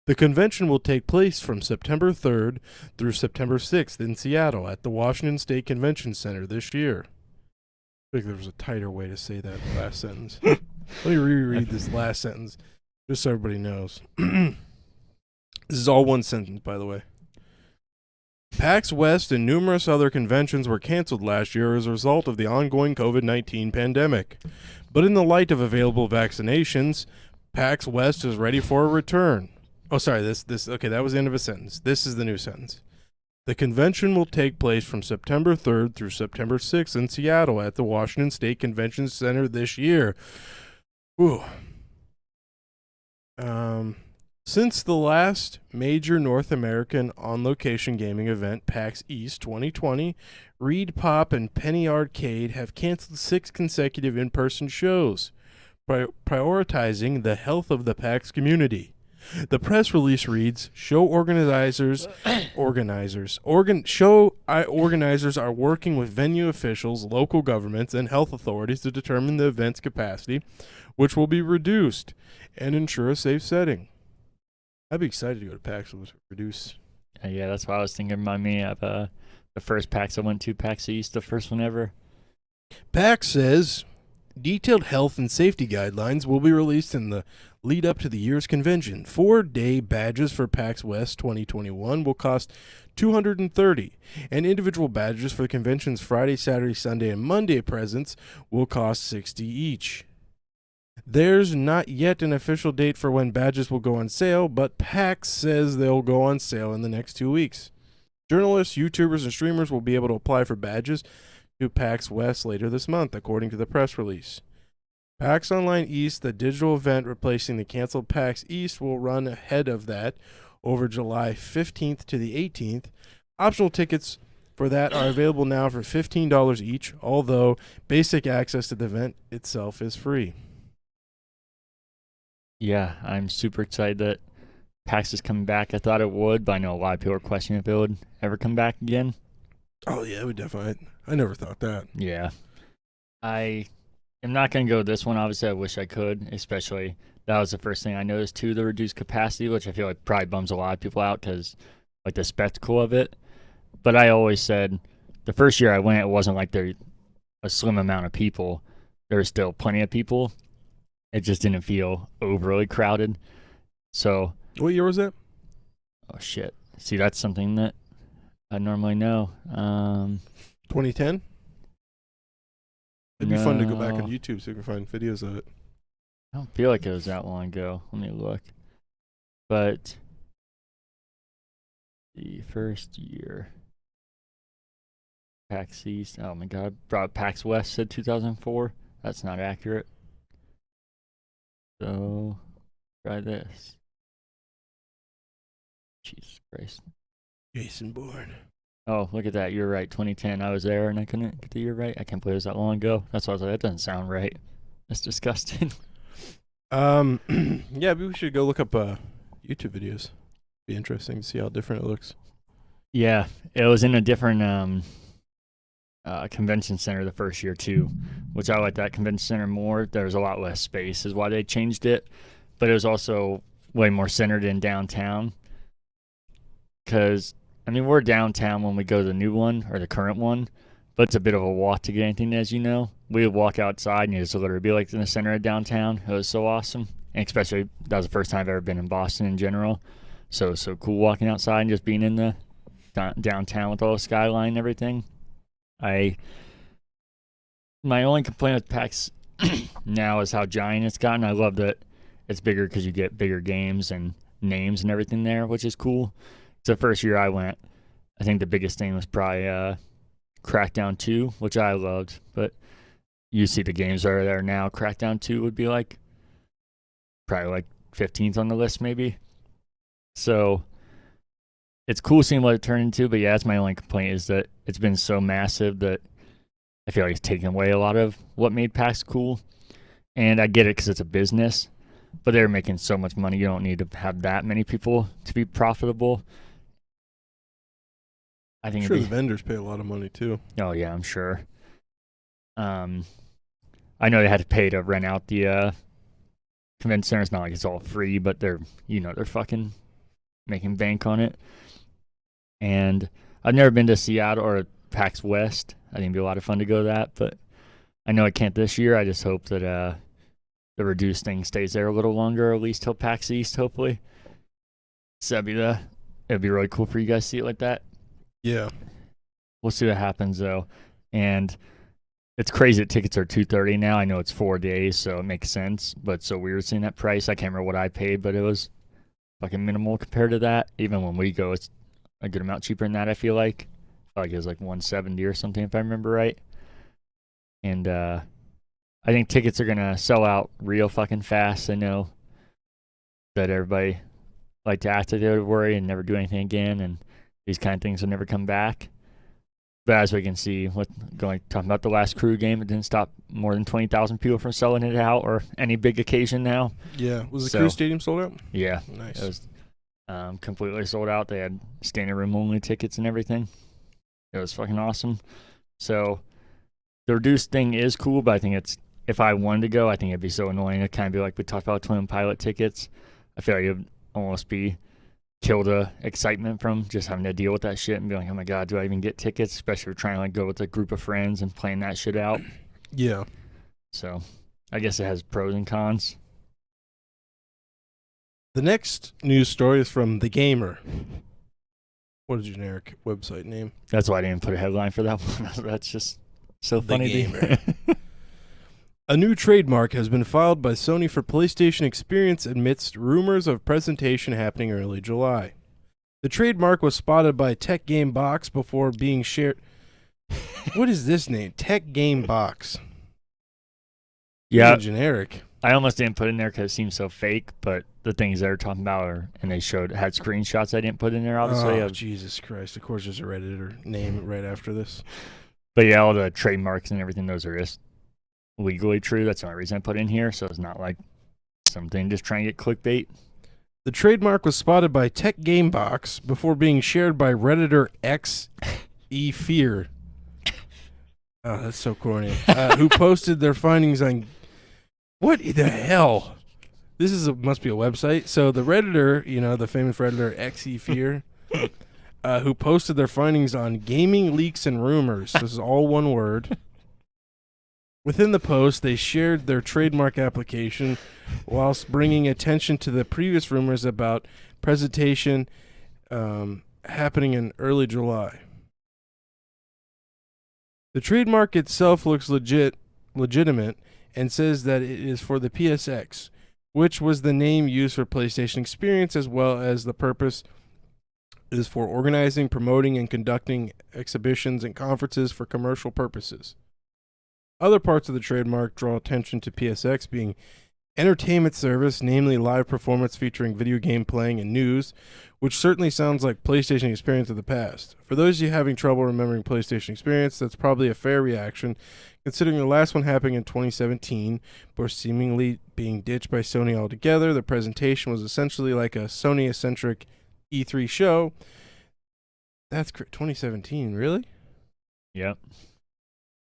The convention will take place from September 3rd through September 6th in Seattle at the Washington State Convention Center this year. I think there was a tighter way to say that last sentence. Let me reread this last sentence just so everybody knows. This is all one sentence, by the way. PAX West and numerous other conventions were canceled last year as a result of the ongoing COVID-19 pandemic. But in the light of available vaccinations, PAX West is ready for a return. Oh, sorry, okay, that was the end of a sentence. This is the new sentence. The convention will take place from September 3rd through September 6th in Seattle at the Washington State Convention Center this year. Ooh. Since the last major North American on-location gaming event, PAX East 2020, Reed Pop and Penny Arcade have canceled 6 consecutive in-person shows, prioritizing the health of the PAX community. The press release reads, show organizers are working with venue officials, local governments, and health authorities to determine the event's capacity, which will be reduced, and ensure a safe setting. I'd be excited to go to PAX with reduce. Yeah, that's what I was thinking. Remind me of the first PAX I went to, PAX East, the first one ever. PAX says detailed health and safety guidelines will be released in the lead up to the year's convention. 4-day badges for PAX West 2021 will cost $230, and individual badges for the convention's Friday, Saturday, Sunday, and Monday presents will cost $60 each. There's not yet an official date for when badges will go on sale, but PAX says they'll go on sale in the next 2 weeks. Journalists, YouTubers, and streamers will be able to apply for badges to PAX West later this month, according to the press release. PAX Online East, the digital event replacing the canceled PAX East, will run ahead of that over July 15th to the 18th. Optional tickets for that are available now for $15 each, although basic access to the event itself is free. Yeah, I'm super excited that PAX is coming back. I thought it would, but I know a lot of people are questioning if it would ever come back again. Oh, yeah, it would definitely. I never thought that. Yeah. I am not going to go this one. Obviously, I wish I could, especially that was the first thing I noticed, too, the reduced capacity, which I feel like probably bums a lot of people out because, like, the spectacle of it. But I always said the first year I went, it wasn't like there a slim amount of people. There was still plenty of people. It just didn't feel overly crowded. So. What year was that? Oh, shit. See, that's something that I normally know. 2010? It'd be fun to go back on No. YouTube so we can find videos of it. I don't feel like it was that long ago. Let me look. But the first year, PAX East. Oh my God, brought PAX West said 2004. That's not accurate. So try this. Jesus Christ. Jason Bourne. Oh, look at that. You're right. 2010. I was there and I couldn't get the year right. I can't believe it was that long ago. That's why I was like, that doesn't sound right. That's disgusting. Yeah, maybe we should go look up YouTube videos. Be interesting to see how different it looks. Yeah, it was in a different convention center the first year too, which I like that convention center more. There was a lot less space, is why they changed it, but it was also way more centered in downtown. Because I mean, we're downtown when we go to the new one or the current one, but it's a bit of a walk to get anything, as you know. We would walk outside and you just literally be like in the center of downtown. It was so awesome, and especially that was the first time I've ever been in Boston in general. So it was so cool walking outside and just being in the downtown with all the skyline and everything. My only complaint with PAX now is how giant it's gotten. I love that it's bigger because you get bigger games and names and everything there, which is cool. It's the first year I went. I think the biggest thing was probably Crackdown 2, which I loved. But you see the games that are there now. Crackdown 2 would be like probably like 15th on the list maybe. So it's cool seeing what it turned into. But yeah, that's my only complaint is that it's been so massive that I feel like it's taken away a lot of what made PAX cool. And I get it because it's a business. But they're making so much money. You don't need to have that many people to be profitable. I think I'm sure the vendors pay a lot of money too. Oh yeah, I'm sure. I know they had to pay to rent out the convention center. It's not like it's all free, but they're fucking making bank on it. And I've never been to Seattle or PAX West. I think it'd be a lot of fun to go to that, but I know I can't this year. I just hope that the reduced thing stays there a little longer, or at least till PAX East, hopefully. So it'd be really cool for you guys to see it like that. Yeah. We'll see what happens though. And it's crazy that tickets are $230 now. I know it's 4 days, so it makes sense. But it's so weird seeing that price. I can't remember what I paid, but it was fucking minimal compared to that. Even when we go, it's a good amount cheaper than that, I feel like. It was like $170 or something, if I remember right. And I think tickets are gonna sell out real fucking fast. I know that everybody like to act like they would worry and never do anything again, and these kind of things will never come back. But as we can see, talking about the last crew game, it didn't stop more than 20,000 people from selling it out, or any big occasion now. Yeah. Was the crew stadium sold out? Yeah. Nice. It was completely sold out. They had standing room only tickets and everything. It was fucking awesome. So the reduced thing is cool, but I think if I wanted to go, I think it'd be so annoying. It'd kind of be like we talked about Twin Pilot tickets. I feel like it would almost kill the excitement from just having to deal with that shit and be like, oh my God, do I even get tickets? Especially if we're trying to go with a group of friends and plan that shit out. Yeah. So I guess it has pros and cons. The next news story is from The Gamer. What a generic website name. That's why I didn't put a headline for that one. That's just so funny. The Gamer. A new trademark has been filed by Sony for PlayStation Experience amidst rumors of presentation happening early July. The trademark was spotted by Tech Game Box before being shared. What is this name? Tech Game Box. Yeah. Generic. I almost didn't put in there because it seems so fake, but the things they were talking about and they had screenshots I didn't put in there, obviously. Oh, Jesus Christ. Of course there's a Redditor name right after this. But yeah, all the trademarks and everything, those are just legally true. That's the only reason I put in here, so it's not like something just trying to get clickbait. The trademark was spotted by Tech Game Box before being shared by Redditor XEFear. Oh, that's so corny. Who posted their findings on... What the hell? This must be a website. So the Redditor, the famous Redditor XEFear, who posted their findings on Gaming Leaks and Rumors. This is all one word. Within the post, they shared their trademark application whilst bringing attention to the previous rumors about presentation happening in early July. The trademark itself looks legit, legitimate and says that it is for the PSX, which was the name used for PlayStation Experience, as well as the purpose is for organizing, promoting, and conducting exhibitions and conferences for commercial purposes. Other parts of the trademark draw attention to PSX being entertainment service, namely live performance featuring video game playing and news, which certainly sounds like PlayStation Experience of the past. For those of you having trouble remembering PlayStation Experience, that's probably a fair reaction, considering the last one happening in 2017, before seemingly being ditched by Sony altogether. The presentation was essentially like a Sony-centric E3 show. That's 2017, really? Yep.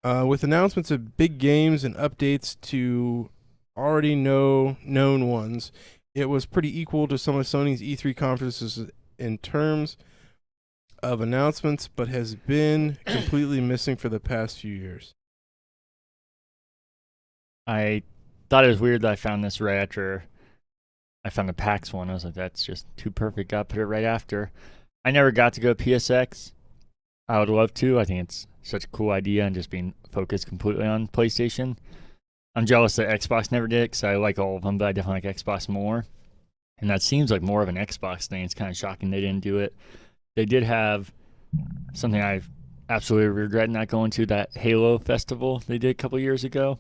With announcements of big games and updates to already known ones, it was pretty equal to some of Sony's E3 conferences in terms of announcements, but has been completely missing for the past few years. I thought it was weird that I found this right after I found the PAX one. I was like, that's just too perfect. Got to put it right after. I never got to go PSX. I would love to. I think it's such a cool idea and just being focused completely on PlayStation. I'm jealous that Xbox never did it because I like all of them, but I definitely like Xbox more. And that seems like more of an Xbox thing. It's kind of shocking they didn't do it. They did have something I absolutely regret not going to, that Halo festival they did a couple years ago.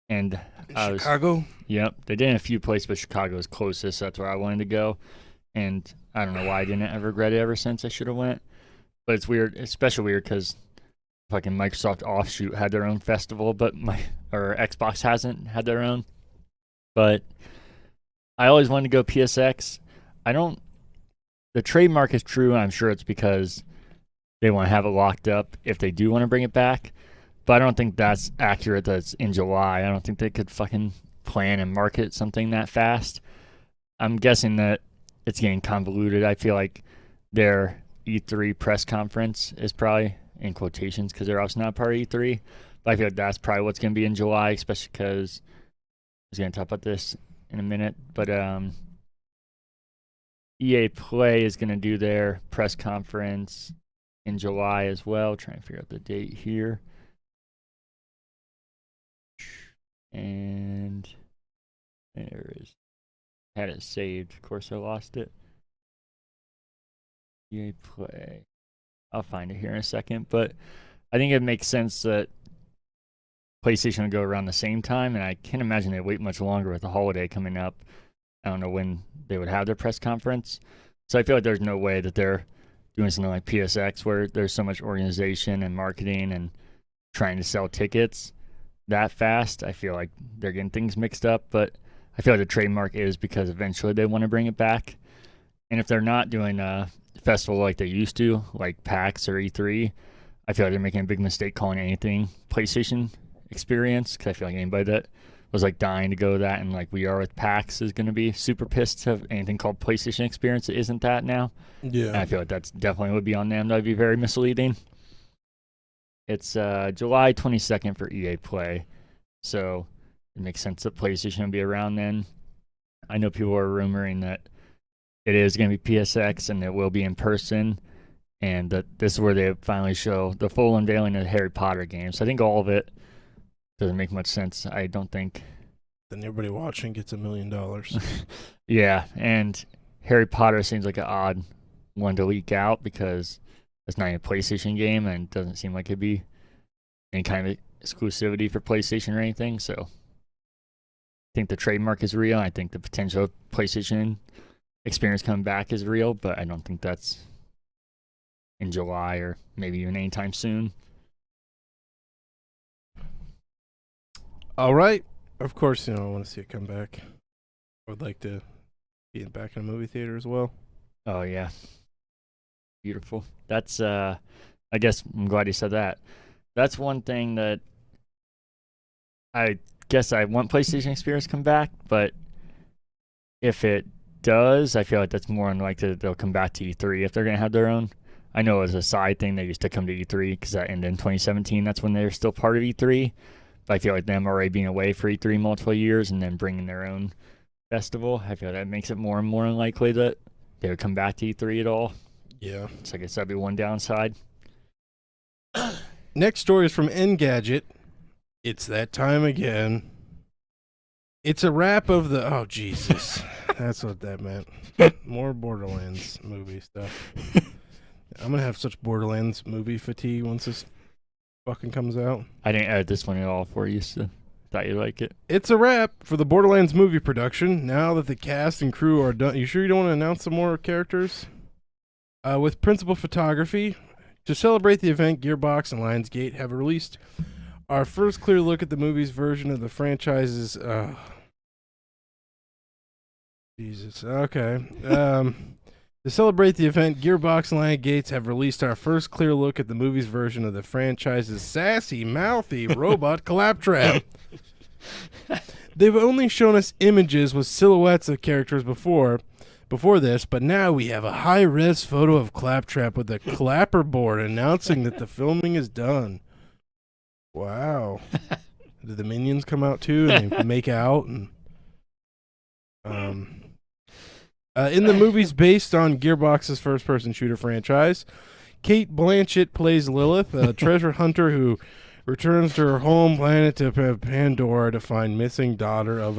And Chicago? Yep. They did in a few places, but Chicago was closest. So that's where I wanted to go. And I don't know why I didn't. I've regretted it ever since. I should have went. But it's weird. It's especially weird because fucking Microsoft Offshoot had their own festival, but Xbox hasn't had their own. But I always wanted to go PSX. The trademark is true, and I'm sure it's because they want to have it locked up if they do want to bring it back. But I don't think that's accurate that it's in July. I don't think they could fucking plan and market something that fast. I'm guessing that it's getting convoluted. I feel like their E3 press conference is probably in quotations because they're also not part of E3. But I feel like that's probably what's going to be in July, especially because I was going to talk about this in a minute. But EA Play is going to do their press conference in July as well. Trying to figure out the date here. And there it is. I had it saved. Of course, I lost it. EA Play. I'll find it here in a second. But I think it makes sense that PlayStation would go around the same time, and I can't imagine they'd wait much longer with the holiday coming up. I don't know when they would have their press conference. So I feel like there's no way that they're doing something like PSX where there's so much organization and marketing and trying to sell tickets that fast. I feel like they're getting things mixed up, but I feel like the trademark is because eventually they want to bring it back. And if they're not doing a festival like they used to, like PAX or E3, I feel like they're making a big mistake calling anything PlayStation Experience, because I feel like anybody that was like dying to go to that and like we are with PAX is going to be super pissed to have anything called PlayStation Experience that isn't that now. Yeah. And I feel like that's definitely would be on them. That would be very misleading. It's July 22nd for EA Play, so it makes sense that PlayStation will be around then. I know people are rumoring that it is going to be PSX and it will be in person, and that this is where they finally show the full unveiling of the Harry Potter games. I think all of it doesn't make much sense. I don't think. Then everybody watching gets $1 million. Yeah, and Harry Potter seems like an odd one to leak out because it's not even a PlayStation game and it doesn't seem like it'd be any kind of exclusivity for PlayStation or anything. So I think the trademark is real. I think the potential of PlayStation Experience coming back is real, but I don't think that's in July or maybe even anytime soon. All right. Of course, I want to see it come back. I would like to be back in a movie theater as well. Oh, yeah. Beautiful. That's, I guess I'm glad you said that. That's one thing that I guess I want PlayStation Experience to come back, but if it does, I feel like that's more unlikely that they'll come back to E3 if they're going to have their own. I know as a side thing, they used to come to E3 because that ended in 2017. That's when they were still part of E3. But I feel like them already being away for E3 multiple years and then bringing their own festival, I feel like that makes it more and more unlikely that they would come back to E3 at all. Yeah. So I guess that'd be one downside. Next story is from Engadget. It's that time again. It's a wrap of the. Oh, Jesus. That's what that meant. More Borderlands movie stuff. I'm going to have such Borderlands movie fatigue once this fucking comes out. I didn't edit this one at all for you, so thought you'd like it. It's a wrap for the Borderlands movie production. Now that the cast and crew are done. You sure you don't want to announce some more characters? With principal photography. To celebrate the event, Gearbox and Lionsgate have released our first clear look at the movie's version of the franchise's. Jesus. Okay. To celebrate the event, Gearbox and Lionsgate have released our first clear look at the movie's version of the franchise's sassy, mouthy robot Claptrap. They've only shown us images with silhouettes of characters before this, but now we have a high-res photo of Claptrap with a clapperboard announcing that the filming is done. Wow. Did the minions come out too and they make out? And in the movies based on Gearbox's first-person shooter franchise, Kate Blanchett plays Lilith, a treasure hunter who returns to her home planet to Pandora to find missing daughter of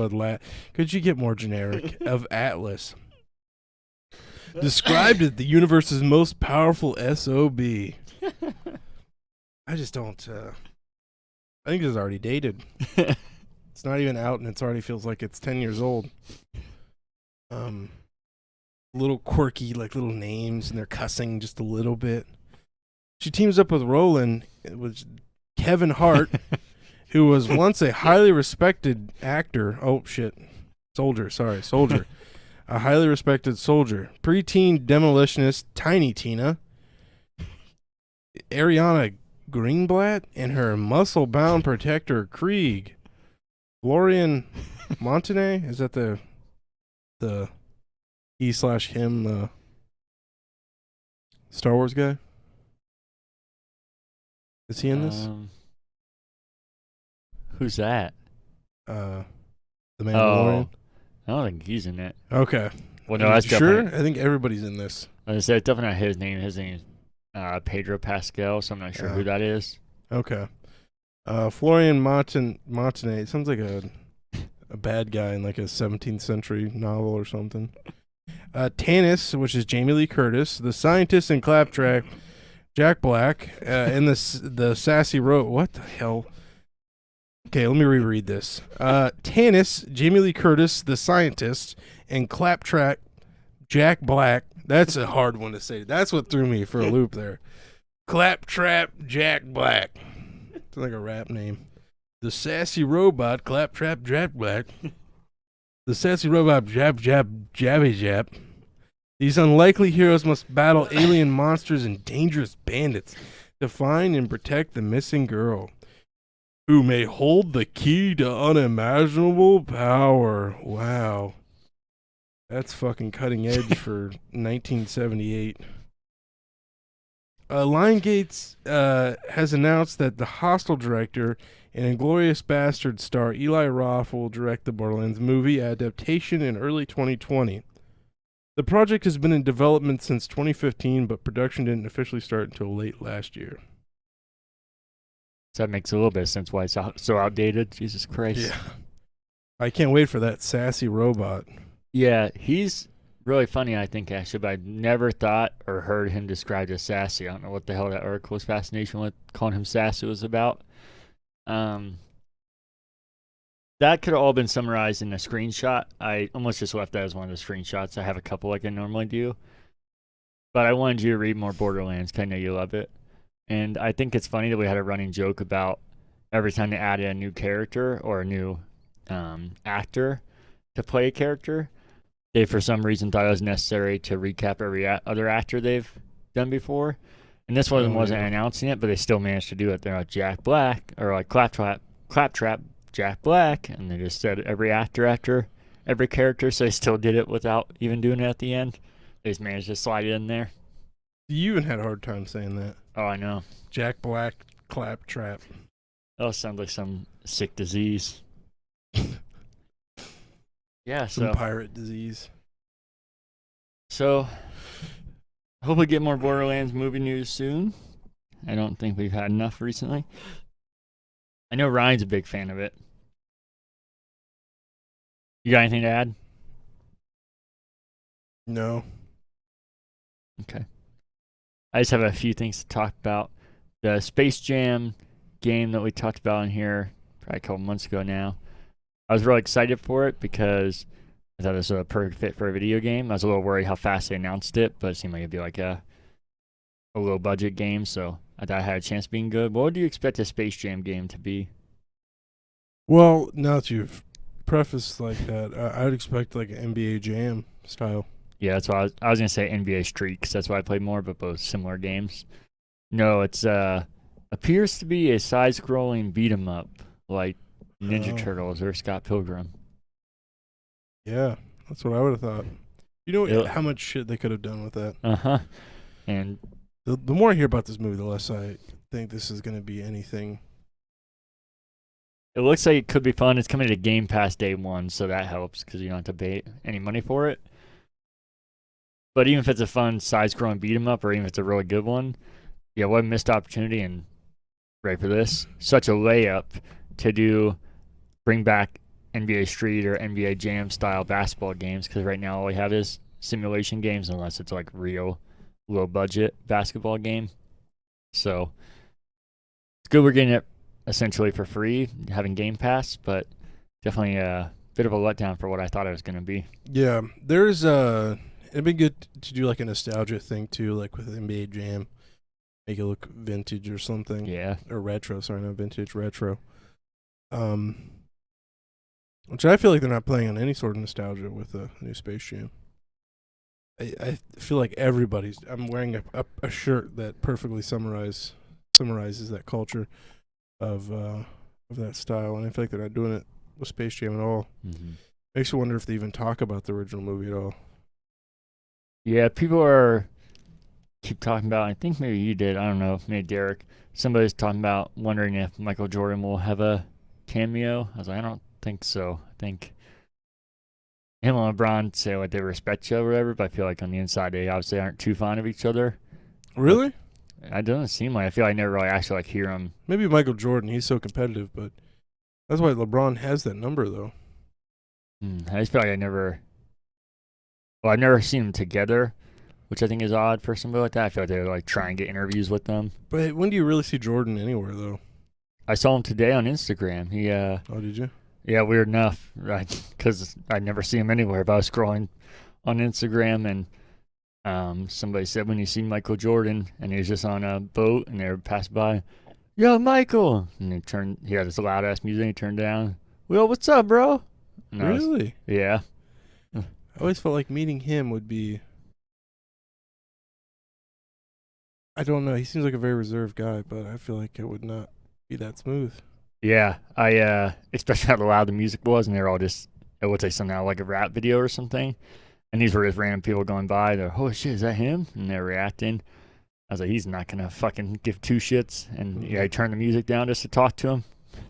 Could you get more generic? Of Atlas. Described as the universe's most powerful SOB. I just don't. I think this is already dated. It's not even out, and it already feels like it's 10 years old. Little quirky, like little names, and they're cussing just a little bit. She teams up with Roland, with Kevin Hart, who was once a highly respected actor. Oh shit, soldier. A highly respected soldier. Preteen demolitionist Tiny Tina. Ariana Greenblatt and her muscle-bound protector Krieg. Florian Montagne, is that the he/him Star Wars guy? Is he in this? Who's that? The Mandalorian. I don't think he's in it. Okay. Well, no, that's sure. definitely. I think everybody's in this. I said definitely not his name. His name is Pedro Pascal, so I'm not sure who that is. Okay. Florian Montagne. It sounds like a bad guy in like a 17th century novel or something. Tanis, which is Jamie Lee Curtis, the scientist in Claptrap, Jack Black, and the sassy what the hell? Okay, let me reread this. Tanis, Jamie Lee Curtis, the scientist, and Claptrap, Jack Black. That's a hard one to say. That's what threw me for a loop there. Claptrap, Jack Black. It's like a rap name. The sassy robot, Claptrap, Jack Black. The sassy robot, Jabby Jab. These unlikely heroes must battle alien monsters and dangerous bandits to find and protect the missing girl, who may hold the key to unimaginable power. Wow. That's fucking cutting edge for 1978. Lionsgate has announced that the Hostel director and Inglourious Bastard star Eli Roth will direct the Borderlands movie adaptation in early 2020. The project has been in development since 2015, but production didn't officially start until late last year. So that makes a little bit of sense why it's so outdated. Jesus Christ. Yeah. I can't wait for that sassy robot. Yeah, he's really funny, I think, actually, but I never thought or heard him described as sassy. I don't know what the hell that article's fascination with calling him sassy was about. That could have all been summarized in a screenshot. I almost just left that as one of the screenshots. I have a couple like I normally do. But I wanted you to read more Borderlands because I know you love it. And I think it's funny that we had a running joke about every time they added a new character or a new actor to play a character, they for some reason thought it was necessary to recap every other actor they've done before. And this one wasn't announcing it, but they still managed to do it. They're like Jack Black, or like Claptrap, Jack Black, and they just said every actor after every character, so they still did it without even doing it at the end. They just managed to slide it in there. You even had a hard time saying that. Oh, I know. Jack Black, Claptrap. That sounds like some sick disease. Yeah, some pirate disease. So, hope we get more Borderlands movie news soon. I don't think we've had enough recently. I know Ryan's a big fan of it. You got anything to add? No. Okay. I just have a few things to talk about. The Space Jam game that we talked about in here probably a couple months ago now. I was really excited for it because I thought it was a perfect fit for a video game. I was a little worried how fast they announced it, but it seemed like it'd be like a low budget game, so I thought I had a chance of being good. What would you expect a Space Jam game to be? Well, now that you've prefaced like that, I would expect like an NBA Jam style. Yeah, that's why I was gonna say NBA Street, 'cause that's why I played more, but both similar games. No, it's appears to be a side-scrolling beat 'em up like Ninja Oh, Turtles or Scott Pilgrim. yeah, that's what I would have thought. You know It, how much shit they could have done with that. uh-huh. And The more I hear about this movie, the less I think this is going to be anything. it looks like it could be fun. It's coming to Game Pass day one, so that helps because you don't have to pay any money for it. But even if it's a fun side-scrolling beat 'em up, or even if it's a really good one, yeah, what a missed opportunity. And ready for this? Such a layup to bring back NBA Street or NBA Jam style basketball games, because right now all we have is simulation games unless it's like real low budget basketball game. So it's good we're getting it essentially for free, having Game Pass, but definitely a bit of a letdown for what I thought it was going to be. Yeah, it'd be good to do like a nostalgia thing too, like with NBA Jam, make it look vintage or something, Yeah. or retro. Sorry, not vintage, retro. Um, which I feel like they're not playing on any sort of nostalgia with the new Space Jam. I feel like everybody's. I'm wearing a shirt that perfectly summarizes that culture of that style, and I feel like they're not doing it with Space Jam at all. Mm-hmm. Makes you wonder if they even talk about the original movie at all. Yeah, keep talking about, I think maybe you did, I don't know, maybe Derek, somebody's talking about wondering if Michael Jordan will have a cameo. I was like, I don't think so. I think him and LeBron say like they respect each other or whatever, but I feel like on the inside they obviously aren't too fond of each other. Really? It doesn't seem like, I feel like I never really actually like hear him. Maybe Michael Jordan. He's so competitive, but that's why LeBron has that number, though. I just feel like I've never seen them together, which I think is odd for somebody like that. I feel like they would like try and get interviews with them. But when do you really see Jordan anywhere, though? I saw him today on Instagram. Oh, did you? Yeah, weird enough, right? Because I never see him anywhere. But I was scrolling on Instagram, and somebody said when you see Michael Jordan, and he was just on a boat, and they were passing by, yo, Michael, and he had this loud ass music. He turned down, well, what's up, bro? And Really? Yeah. I always felt like meeting him would be. I don't know. He seems like a very reserved guy, but I feel like it would not be that smooth. Yeah, I especially how loud the music was, and they're all just, it would say something like a rap video or something, and these were just random people going by. They're, oh shit, is that him? And they're reacting. I was like, he's not gonna fucking give two shits. And yeah, I turned the music down just to talk to him.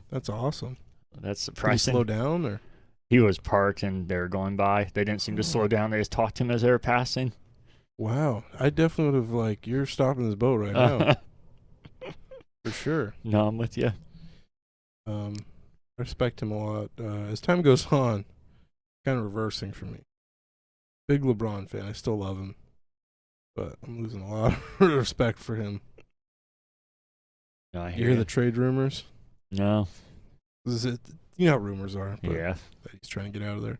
That's awesome. That's Did he surprising. slow down, or? He was parked and they were going by. They didn't seem to slow down. They just talked to him as they were passing. Wow, I definitely would have like, you're stopping this boat right now for sure. No, I'm with you. I respect him a lot. As time goes on, kind of reversing for me. Big LeBron fan. I still love him, but I'm losing a lot of respect for him. No, I You hear hear the trade rumors? No. This is it. You know how rumors are. But Yeah. that he's trying to get out of there.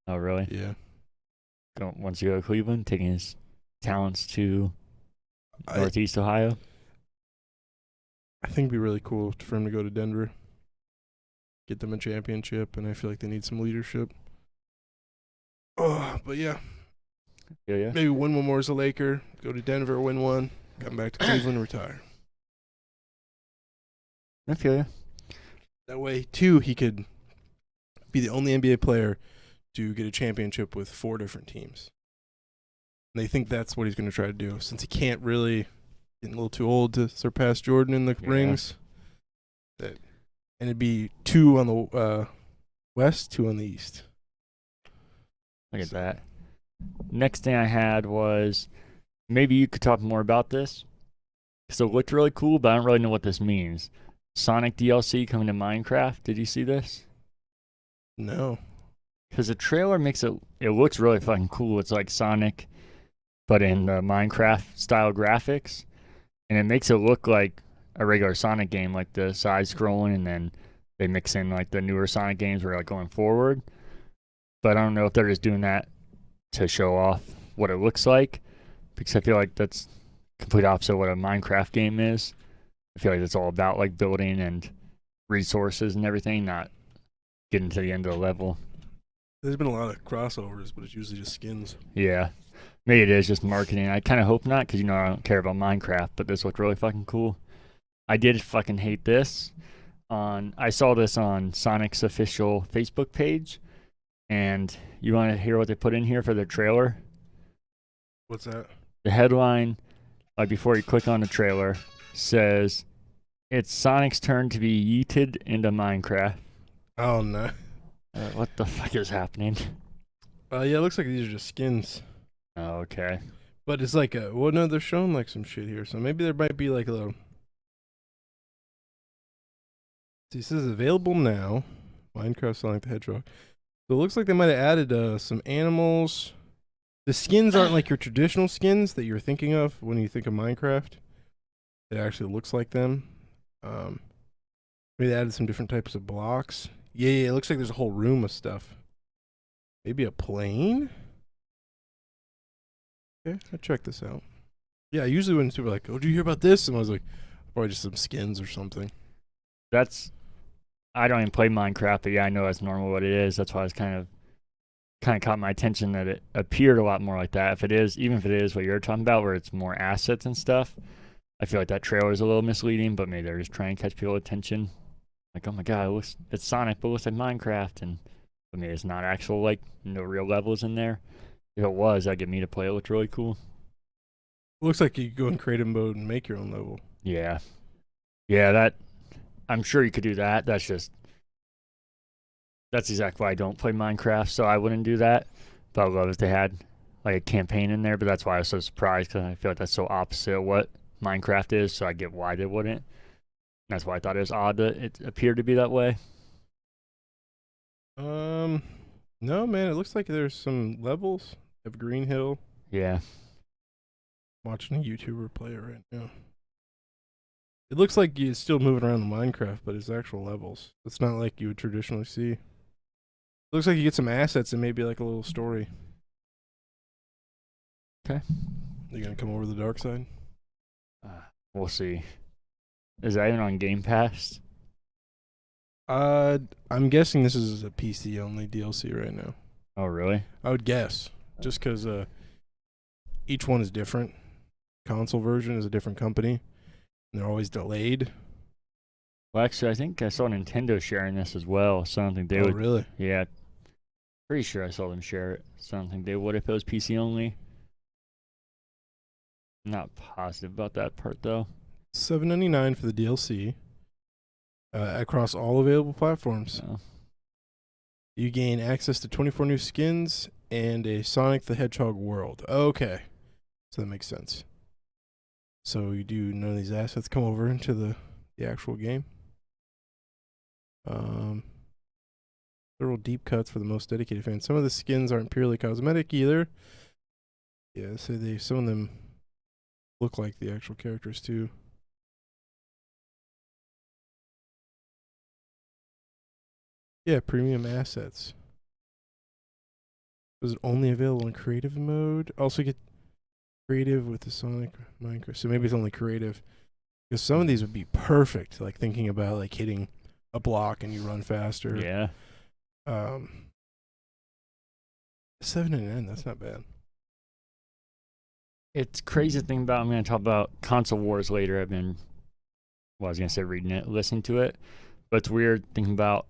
Oh, really? Yeah. Once you go to Cleveland, taking his talents to Northeast Ohio. I think it'd be really cool for him to go to Denver, get them a championship, and I feel like they need some leadership. Oh, but yeah, Yeah. maybe win one more as a Laker, go to Denver, win one, come back to Cleveland, retire. I feel you. That way, too, he could be the only NBA player to get a championship with 4 different teams. And they think that's what he's going to try to do, since he can't really, getting a little too old to surpass Jordan in the rings. And it'd be 2 on the West, 2 on the East. Look at that. Next thing I had was, maybe you could talk more about this. So it looked really cool, but I don't really know what this means. Sonic DLC coming to Minecraft. Did you see this? No. Because the trailer makes it looks really fucking cool. It's like Sonic, but in the Minecraft style graphics, and it makes it look like a regular Sonic game, like the side scrolling, and then they mix in like the newer Sonic games where like going forward. But I don't know if they're just doing that to show off what it looks like, because I feel like that's complete opposite of what a Minecraft game is. I feel like it's all about like building and resources and everything, not getting to the end of the level. There's been a lot of crossovers, but it's usually just skins. Yeah. Maybe it is just marketing. I kind of hope not, because, I don't care about Minecraft, but this looked really fucking cool. I did fucking hate this. I saw this on Sonic's official Facebook page, and you want to hear what they put in here for their trailer? What's that? The headline, before you click on the trailer, says, "It's Sonic's turn to be yeeted into Minecraft." Oh, no. What the fuck is happening? Yeah, it looks like these are just skins. Oh, okay. But it's like well, no, they're showing like some shit here. So maybe there might be like a little. See, it says available now. Minecraft Sonic the Hedgehog. So it looks like they might have added some animals. The skins aren't like your traditional skins that you're thinking of when you think of Minecraft. It actually looks like them. Maybe they added some different types of blocks. Yeah, it looks like there's a whole room of stuff. Maybe a plane? Okay, I'll check this out. Yeah, usually when people are like, "Oh, did you hear about this?" And I was like, probably just some skins or something. I don't even play Minecraft, but yeah, I know that's normal what it is. That's why I was kind of caught my attention that it appeared a lot more like that. Even if it is what you're talking about, where it's more assets and stuff, I feel like that trailer is a little misleading, but maybe they're just trying to catch people's attention. Like, oh my god, it's Sonic, but it looks like Minecraft, but maybe it's not actual, like, no real levels in there. If it was, that'd get me to play. It looked really cool. It looks like you could go in creative mode and make your own level. Yeah. I'm sure you could do that. That's exactly why I don't play Minecraft, so I wouldn't do that. But I would love if they had like a campaign in there, but that's why I was so surprised, because I feel like that's so opposite of what Minecraft is, so I get why they wouldn't. That's why I thought it was odd that it appeared to be that way. No, man, it looks like there's some levels. You have Green Hill. Yeah. Watching a YouTuber play it right now. It looks like you're still moving around in Minecraft, but it's actual levels. It's not like you would traditionally see. It looks like you get some assets and maybe like a little story. Okay. You gonna come over to the dark side? We'll see. Is that even on Game Pass? I'm guessing this is a PC only DLC right now. Oh, really? I would guess, just because each one is different. Console version is a different company, and they're always delayed. Well, actually, I think I saw Nintendo sharing this as well. So I don't think they would. Really? Yeah. Pretty sure I saw them share it. So I don't think they would if it was PC only. Not positive about that part, though. $7.99 for the DLC across all available platforms. Oh. You gain access to 24 new skins and a Sonic the Hedgehog world. Okay, so that makes sense. So you do none of these assets come over into the actual game. Several deep cuts for the most dedicated fans. Some of the skins aren't purely cosmetic either. Yeah, so some of them look like the actual characters too. Yeah, premium assets. Was it only available in creative mode? Also get creative with the Sonic Minecraft. So maybe it's only creative. Because some of these would be perfect, like thinking about like hitting a block and you run faster. Yeah. 7.99, that's not bad. It's crazy to think about. I'm going to talk about console wars later. I was going to say reading it, listening to it. But it's weird thinking about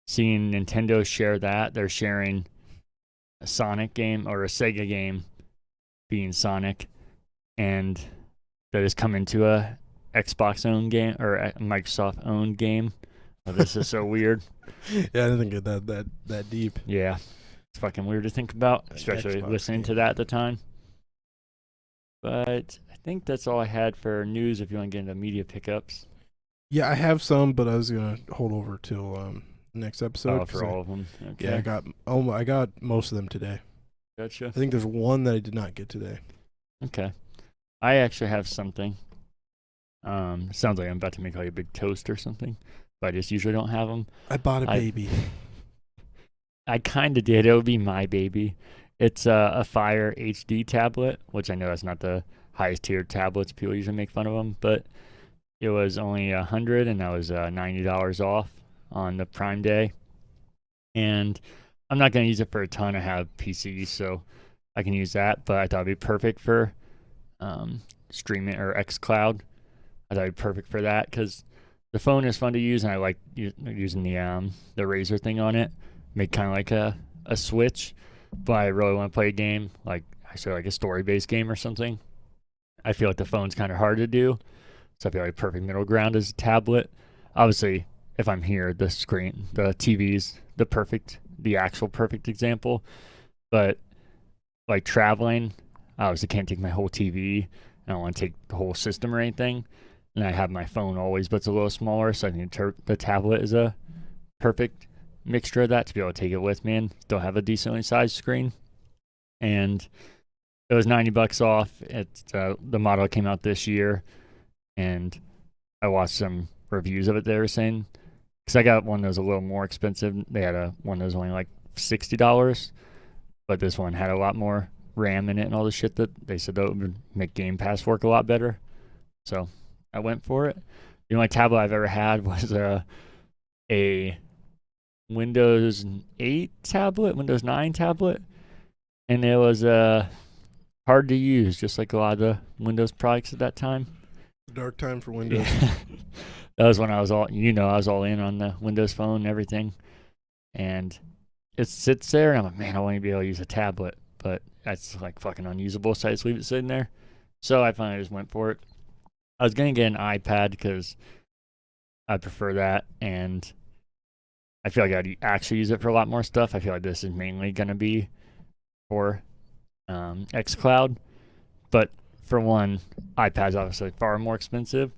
seeing Nintendo share that. They're sharing a Sonic game or a Sega game being Sonic, and that has come into a Xbox owned game or a Microsoft owned game. Oh, this is so weird. Yeah, I didn't think it that deep. Yeah. It's fucking weird to think about, especially Xbox listening game. to that at the time. But I think that's all I had for news if you want to get into media pickups. Yeah, I have some, but I was gonna hold over till next episode. Oh, for all of them. Okay. Yeah, I got most of them today. Gotcha. I think there's one that I did not get today. Okay. I actually have something. Sounds like I'm about to make like a big toast or something, but I just usually don't have them. I bought a I- baby. I kind of did. It would be my baby. It's a Fire HD tablet, which I know that's not the highest tier tablets. People usually make fun of them, but it was only 100, and that was $90 off on the Prime Day. And I'm not gonna use it for a ton. I have PC, so I can use that. But I thought it'd be perfect for streaming or XCloud. I thought it'd be perfect for that because the phone is fun to use, and I like using the Razer thing on it. Make kind of like a switch, but I really want to play a game, like actually like a story-based game or something. I feel like the phone's kind of hard to do, so I feel like perfect middle ground is a tablet. Obviously, if I'm here, the TV's the actual perfect example. But like traveling, I obviously can't take my whole TV. I don't want to take the whole system or anything. And I have my phone always, but it's a little smaller, so I think the tablet is a perfect mixture of that to be able to take it with me and still have a decently sized screen. And it was $90 off. It's the model came out this year, and I watched some reviews of it. They were saying because I got one that was a little more expensive. They had one that was only like $60, but this one had a lot more RAM in it and all the shit that they said that would make Game Pass work a lot better. So I went for it. The only tablet I've ever had was a Windows 8 tablet, Windows 9 tablet, and it was hard to use, just like a lot of the Windows products at that time. Dark time for Windows. Yeah. That was when I was I was all in on the Windows Phone and everything, and it sits there, and I'm like, man, I want to be able to use a tablet, but that's like fucking unusable, so I just leave it sitting there. So I finally just went for it. I was gonna get an iPad because I prefer that, and I feel like I'd actually use it for a lot more stuff. I feel like this is mainly gonna be for xCloud, but for one, iPad's obviously far more expensive,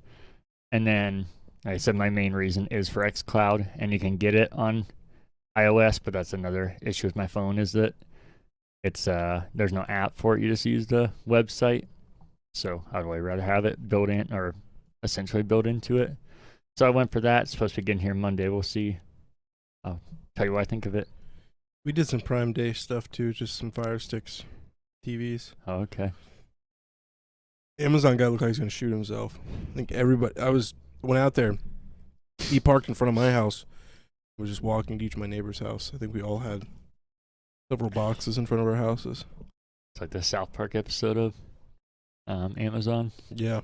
and then like I said, my main reason is for xCloud, and you can get it on iOS, but that's another issue with my phone is that it's there's no app for it. You just use the website. So I'd way rather have it built in or essentially built into it. So I went for that. It's supposed to be getting here Monday. We'll see. I'll tell you what I think of it. We did some Prime Day stuff too, just some Fire Sticks, TVs. Oh, okay. Amazon guy looked like he's gonna shoot himself. I think everybody. Went out there. He parked in front of my house. Was just walking to each of my neighbor's house. I think we all had several boxes in front of our houses. It's like the South Park episode of Amazon. Yeah.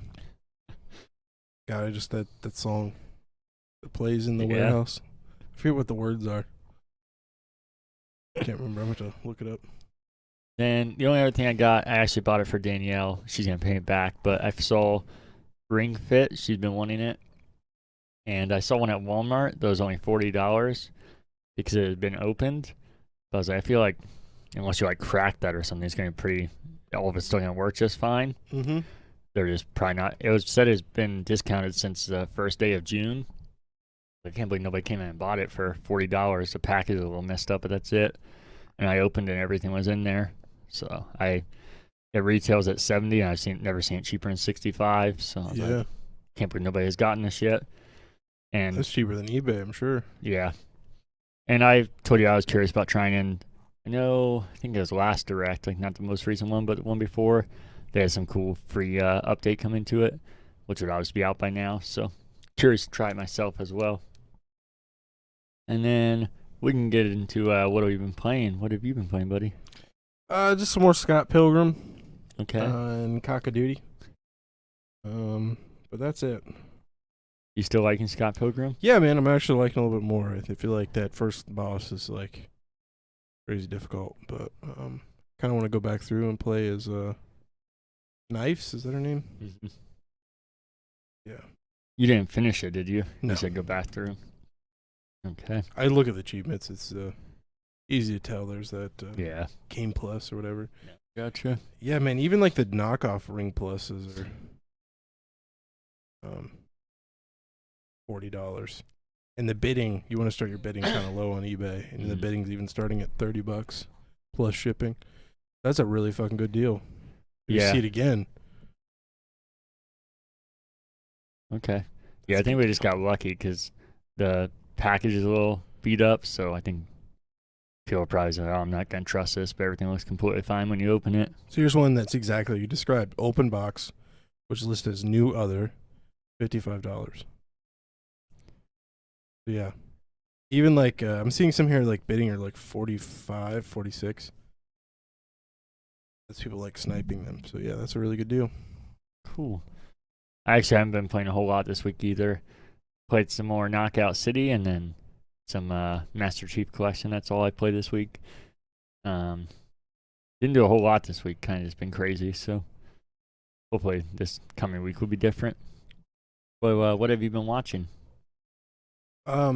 God, I just that song that plays in the Yeah. warehouse. I forget what the words are. I can't remember. I'm going to look it up. Then the only other thing I actually bought it for Danielle. She's gonna pay it back, but I saw Ring Fit. She's been wanting it, and I saw one at Walmart that was only $40 because it had been opened. But I was like, I feel like unless you like crack that or something, it's gonna be all of it's still gonna work just fine. Mm-hmm. They're just probably not. It was said it's been discounted since the first day of June. I can't believe nobody came in and bought it for $40. The package is a little messed up, but that's it. And I opened it and everything was in there. So it retails at 70, and I've never seen it cheaper than 65. So I was like, can't believe nobody has gotten this yet. And that's cheaper than eBay, I'm sure. Yeah. And I told you I was curious about trying in. I think it was last Direct, like not the most recent one, but the one before. They had some cool free update coming to it, which would obviously be out by now. So curious to try it myself as well. And then we can get into what have you been playing? What have you been playing, buddy? Just some more Scott Pilgrim. Okay. And Cock of Duty. But that's it. You still liking Scott Pilgrim? Yeah, man, I'm actually liking a little bit more. I feel like that first boss is like crazy difficult, but kind of want to go back through and play as Knifes. Is that her name? Mm-hmm. Yeah. You didn't finish it, did you? No. You said go back through. Okay. I look at the achievements. It's easy to tell. There's that Yeah. Game Plus or whatever. Yeah. Gotcha. Yeah, man. Even like the knockoff Ring Pluses are $40. And the bidding, you want to start your bidding kind of low on eBay, and the bidding's even starting at $30 plus shipping. That's a really fucking good deal. You Yeah. see it again. Okay. Yeah, I think we just got lucky because the package is a little beat up, so I think people are probably saying, "Oh, I'm not gonna trust this," but everything looks completely fine when you open it. So here's one that's exactly what you described. Open box, which is listed as new other, $55. So yeah. Even like, I'm seeing some here like bidding are like 45, 46. That's people like sniping them. So yeah, that's a really good deal. Cool. I actually haven't been playing a whole lot this week either. Played some more Knockout City and then some Master Chief Collection. That's all I played this week. Didn't do a whole lot this week. Kind of just been crazy. So hopefully this coming week will be different. But what have you been watching? A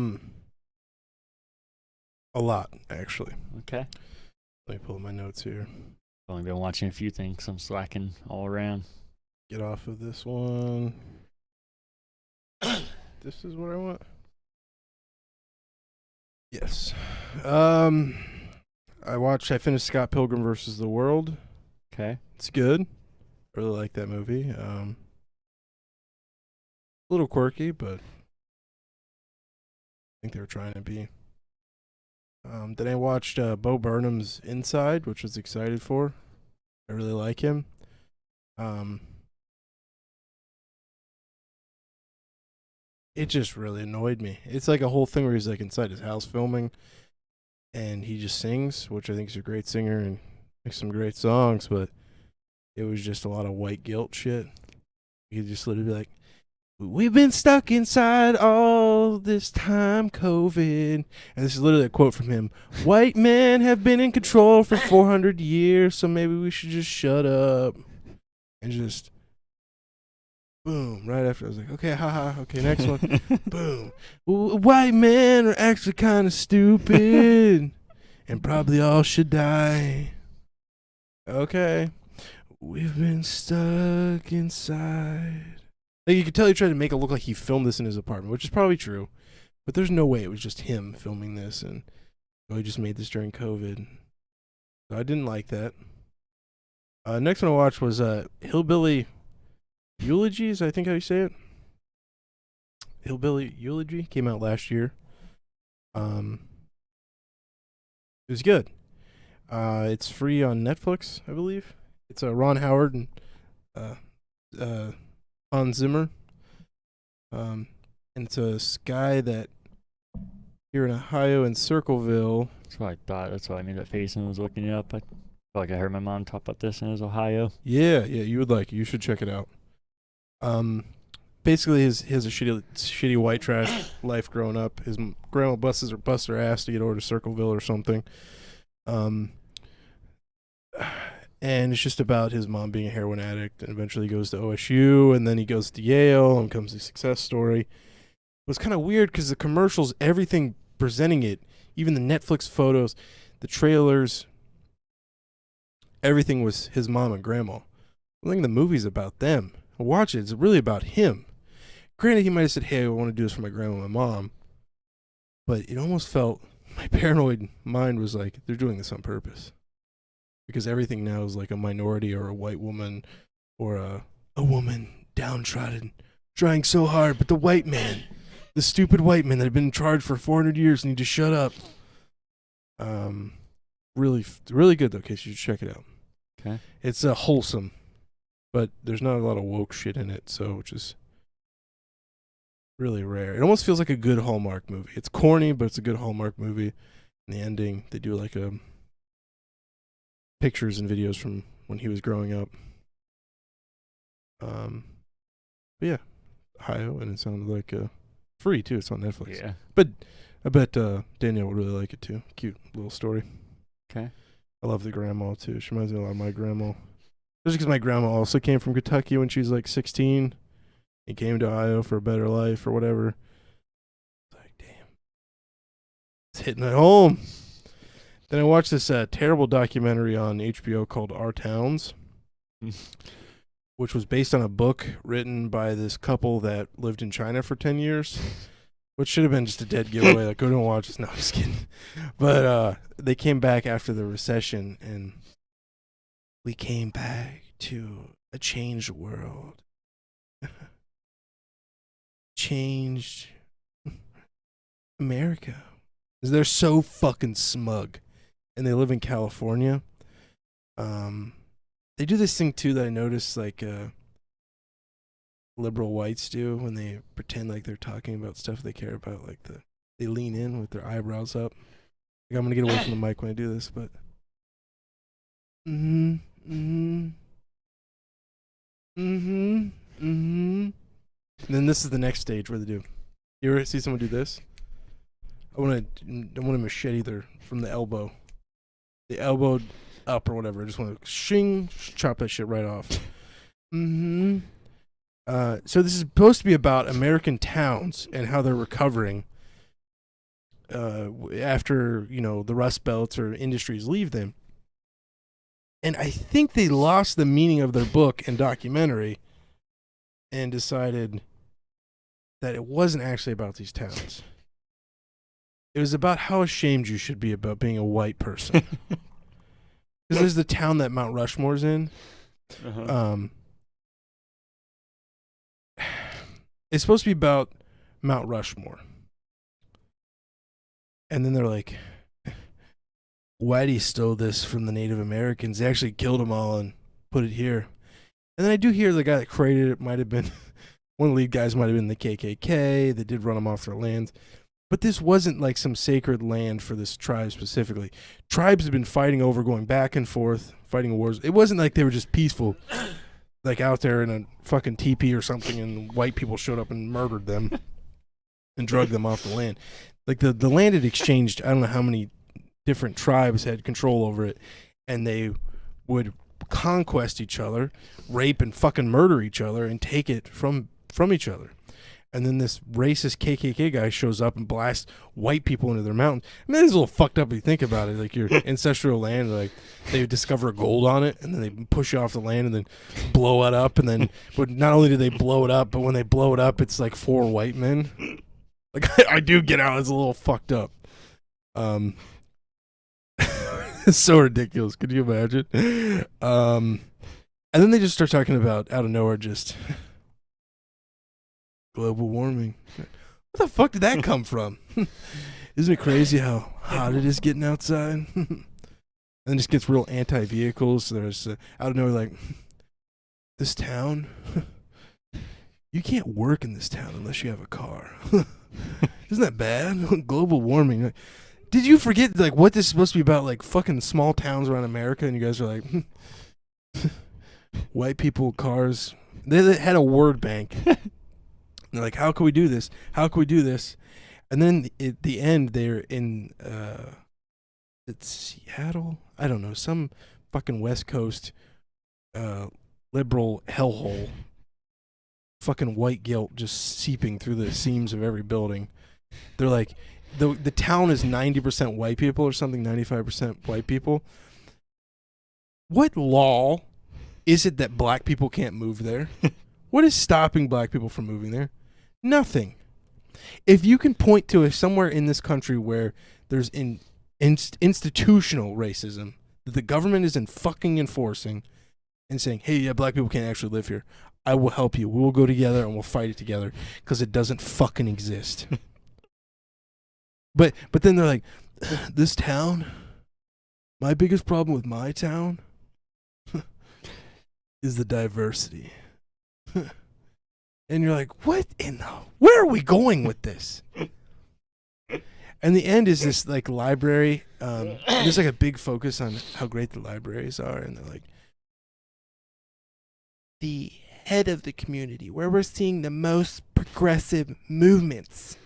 lot actually. Okay. Let me pull up my notes here. I've only been watching a few things. I'm slacking all around. Get off of this one. This is what I want. Yes. I finished Scott Pilgrim versus the World. Okay. It's good. I really like that movie. A little quirky, but I think they were trying to be. Then I watched Bo Burnham's Inside, which I was excited for. I really like him. It just really annoyed me. It's like a whole thing where he's like inside his house filming, and he just sings, which I think is a great singer and makes some great songs, but it was just a lot of white guilt shit. He just literally be like, "We've been stuck inside all this time, COVID." And this is literally a quote from him. "White men have been in control for 400 years, so maybe we should just shut up." And just boom, right after I was like, okay, haha, okay, next one. Boom. White men are actually kind of stupid and probably all should die. Okay. We've been stuck inside. Like, you could tell he tried to make it look like he filmed this in his apartment, which is probably true. But there's no way it was just him filming this, and he just made this during COVID. So I didn't like that. Next one I watched was Hillbilly Eulogies, I think how you say it. Hillbilly Eulogy came out last year. It was good. It's free on Netflix, I believe. It's Ron Howard and Hans Zimmer. And it's a guy that here in Ohio in Circleville. That's what I thought. That's why I made that face and was looking it up. I felt like I heard my mom talk about this, and it was Ohio. Yeah, you would like it. You should check it out. Basically, he has a shitty white trash life growing up. His grandma busts her ass to get over to Circleville or something. And it's just about his mom being a heroin addict, and eventually he goes to OSU, and then he goes to Yale, and becomes a success story. It was kind of weird because the commercials, everything presenting it, even the Netflix photos, the trailers, everything was his mom and grandma. I think the movie's about them. Watch it. It's really about him. Granted, he might have said, "Hey, I want to do this for my grandma and my mom," but it almost felt, my paranoid mind was like, they're doing this on purpose. Because everything now is like a minority or a white woman or a woman downtrodden, trying so hard, but the white man, the stupid white man that had been in charge for 400 years need to shut up. Really, really good though, Case. You should check it out. Okay. It's wholesome, but there's not a lot of woke shit in it, so which is really rare. It almost feels like a good Hallmark movie. It's corny, but it's a good Hallmark movie. In the ending, they do like pictures and videos from when he was growing up. But yeah, Ohio, and it sounded like free too. It's on Netflix. Yeah. But I bet Danielle would really like it too. Cute little story. Okay. I love the grandma too. She reminds me a lot of my grandma. Just because my grandma also came from Kentucky when she was like 16. And came to Ohio for a better life or whatever. It's like, damn. It's hitting at home. Then I watched this terrible documentary on HBO called Our Towns. which was based on a book written by this couple that lived in China for 10 years, which should have been just a dead giveaway. Like, go and watch this. No, I'm just kidding. But they came back after the recession, and we came back to a changed world. Changed America. They're so fucking smug. And they live in California. They do this thing too that I noticed, like liberal whites do when they pretend like they're talking about stuff they care about. Like they lean in with their eyebrows up. Like, I'm gonna get away from the mic when I do this, but and then this is the next stage where they do. You ever see someone do this? I want to machete from the elbow up or whatever. I just want to chop that shit right off. So this is supposed to be about American towns and how they're recovering after, the Rust Belts or industries leave them. And I think they lost the meaning of their book and documentary and decided that it wasn't actually about these towns. It was about how ashamed you should be about being a white person. Because there's the town that Mount Rushmore's in. It's supposed to be about Mount Rushmore. And then they're like, Whitey stole this from the Native Americans. They actually killed them all and put it here. And then I do hear the guy that created it might have been, one of the lead guys might have been the KKK. They did run them off their lands. But this wasn't like some sacred land for this tribe specifically. Tribes have been fighting over, going back and forth, fighting wars. It wasn't like they were just peaceful, like out there in a fucking teepee or something, and white people showed up and murdered them and drugged them off the land. Like the land had exchanged, I don't know how many different tribes had control over it, and they would conquest each other, rape and fucking murder each other, and take it from each other. And then this racist KKK guy shows up and blasts white people into their mountain. I mean, it's a little fucked up if you think about it. Like, your ancestral land, like, they discover gold on it, and then they push you off the land and then blow it up. And then, but not only do they blow it up, but when they blow it up, it's like 4 white men. Like, I do get out. It's a little fucked up. It's so ridiculous. Could you imagine? And then they just start talking about, out of nowhere, just global warming. What the fuck did that come from? Isn't it crazy how hot it is getting outside? And it just gets real anti-vehicles. So there's out of nowhere, like, this town, you can't work in this town unless you have a car. Isn't that bad? Global warming. Did you forget, like, what this is supposed to be about? Like, fucking small towns around America, and you guys are like, white people, cars. They had a word bank. They're like, how can we do this? How can we do this? And then at the end, they're in it's Seattle? I don't know, some fucking West Coast liberal hellhole. Fucking white guilt just seeping through the seams of every building. They're like, the town is 90% white people or something, 95% white people. What law is it that black people can't move there? What is stopping black people from moving there? Nothing. If you can point to somewhere in this country where there's institutional racism that the government isn't fucking enforcing and saying, hey, yeah, black people can't actually live here, I will help you. We will go together and we'll fight it together, because it doesn't fucking exist. But then they're like, this town, my biggest problem with my town is the diversity. And you're like, what in the, where are we going with this? And the end is this, like, library. There's like a big focus on how great the libraries are, and they're like, the head of the community, where we're seeing the most progressive movements,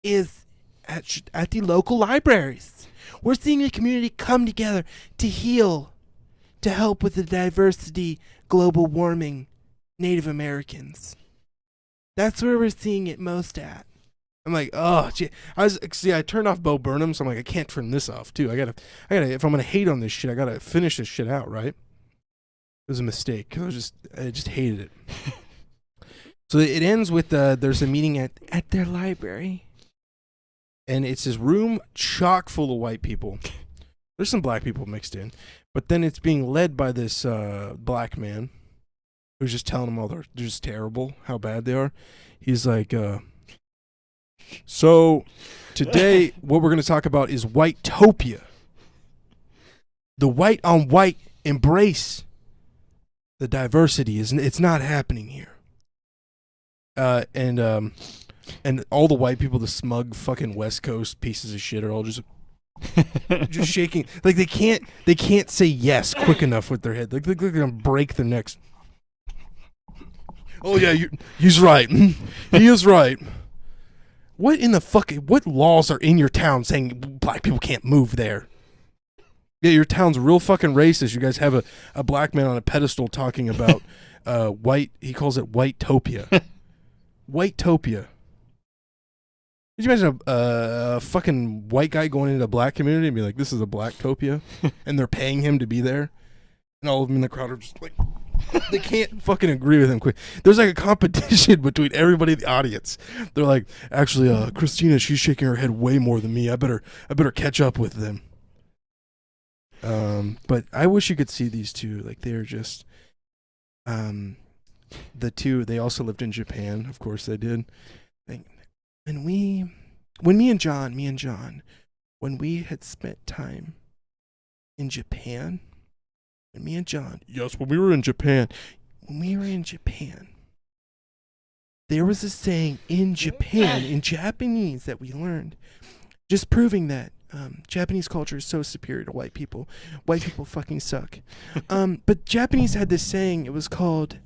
is at the local libraries. We're seeing the community come together to heal, to help with the diversity, global warming, Native Americans. That's where we're seeing it most at. I'm like, oh, gee. I turned off Bo Burnham, so I'm like, I can't turn this off too. I gotta, if I'm gonna hate on this shit, I gotta finish this shit out, right? was a mistake. I just hated it. So it ends with there's a meeting at their library, and it's this room chock full of white people. There's some black people mixed in, but then it's being led by this black man who's just telling them all they're just terrible, how bad they are. He's like, so today what we're going to talk about is white-topia. The white on white embrace. The diversity it's not happening here. And all the white people, the smug fucking West Coast pieces of shit, are all just shaking. Like they can't say yes quick enough with their head. Like they're gonna break their necks. Oh yeah, he's right. He is right. What in the what laws are in your town saying black people can't move there? Yeah, your town's real fucking racist. You guys have a black man on a pedestal talking about white. He calls it white-topia. White-topia. Could you imagine a fucking white guy going into a black community and be like, "This is a black-topia," and they're paying him to be there, and all of them in the crowd are just like, they can't fucking agree with him quick. There's like a competition between everybody in the audience. They're like, actually, Christina, she's shaking her head way more than me. I better catch up with them. But I wish you could see these two. Like they're just, the two. They also lived in Japan. Of course they did. When me and John, when we had spent time in Japan, when we were in Japan, there was a saying in Japan, in Japanese, that we learned, just proving that Japanese culture is so superior to white people. White people fucking suck. But Japanese had this saying. It was called.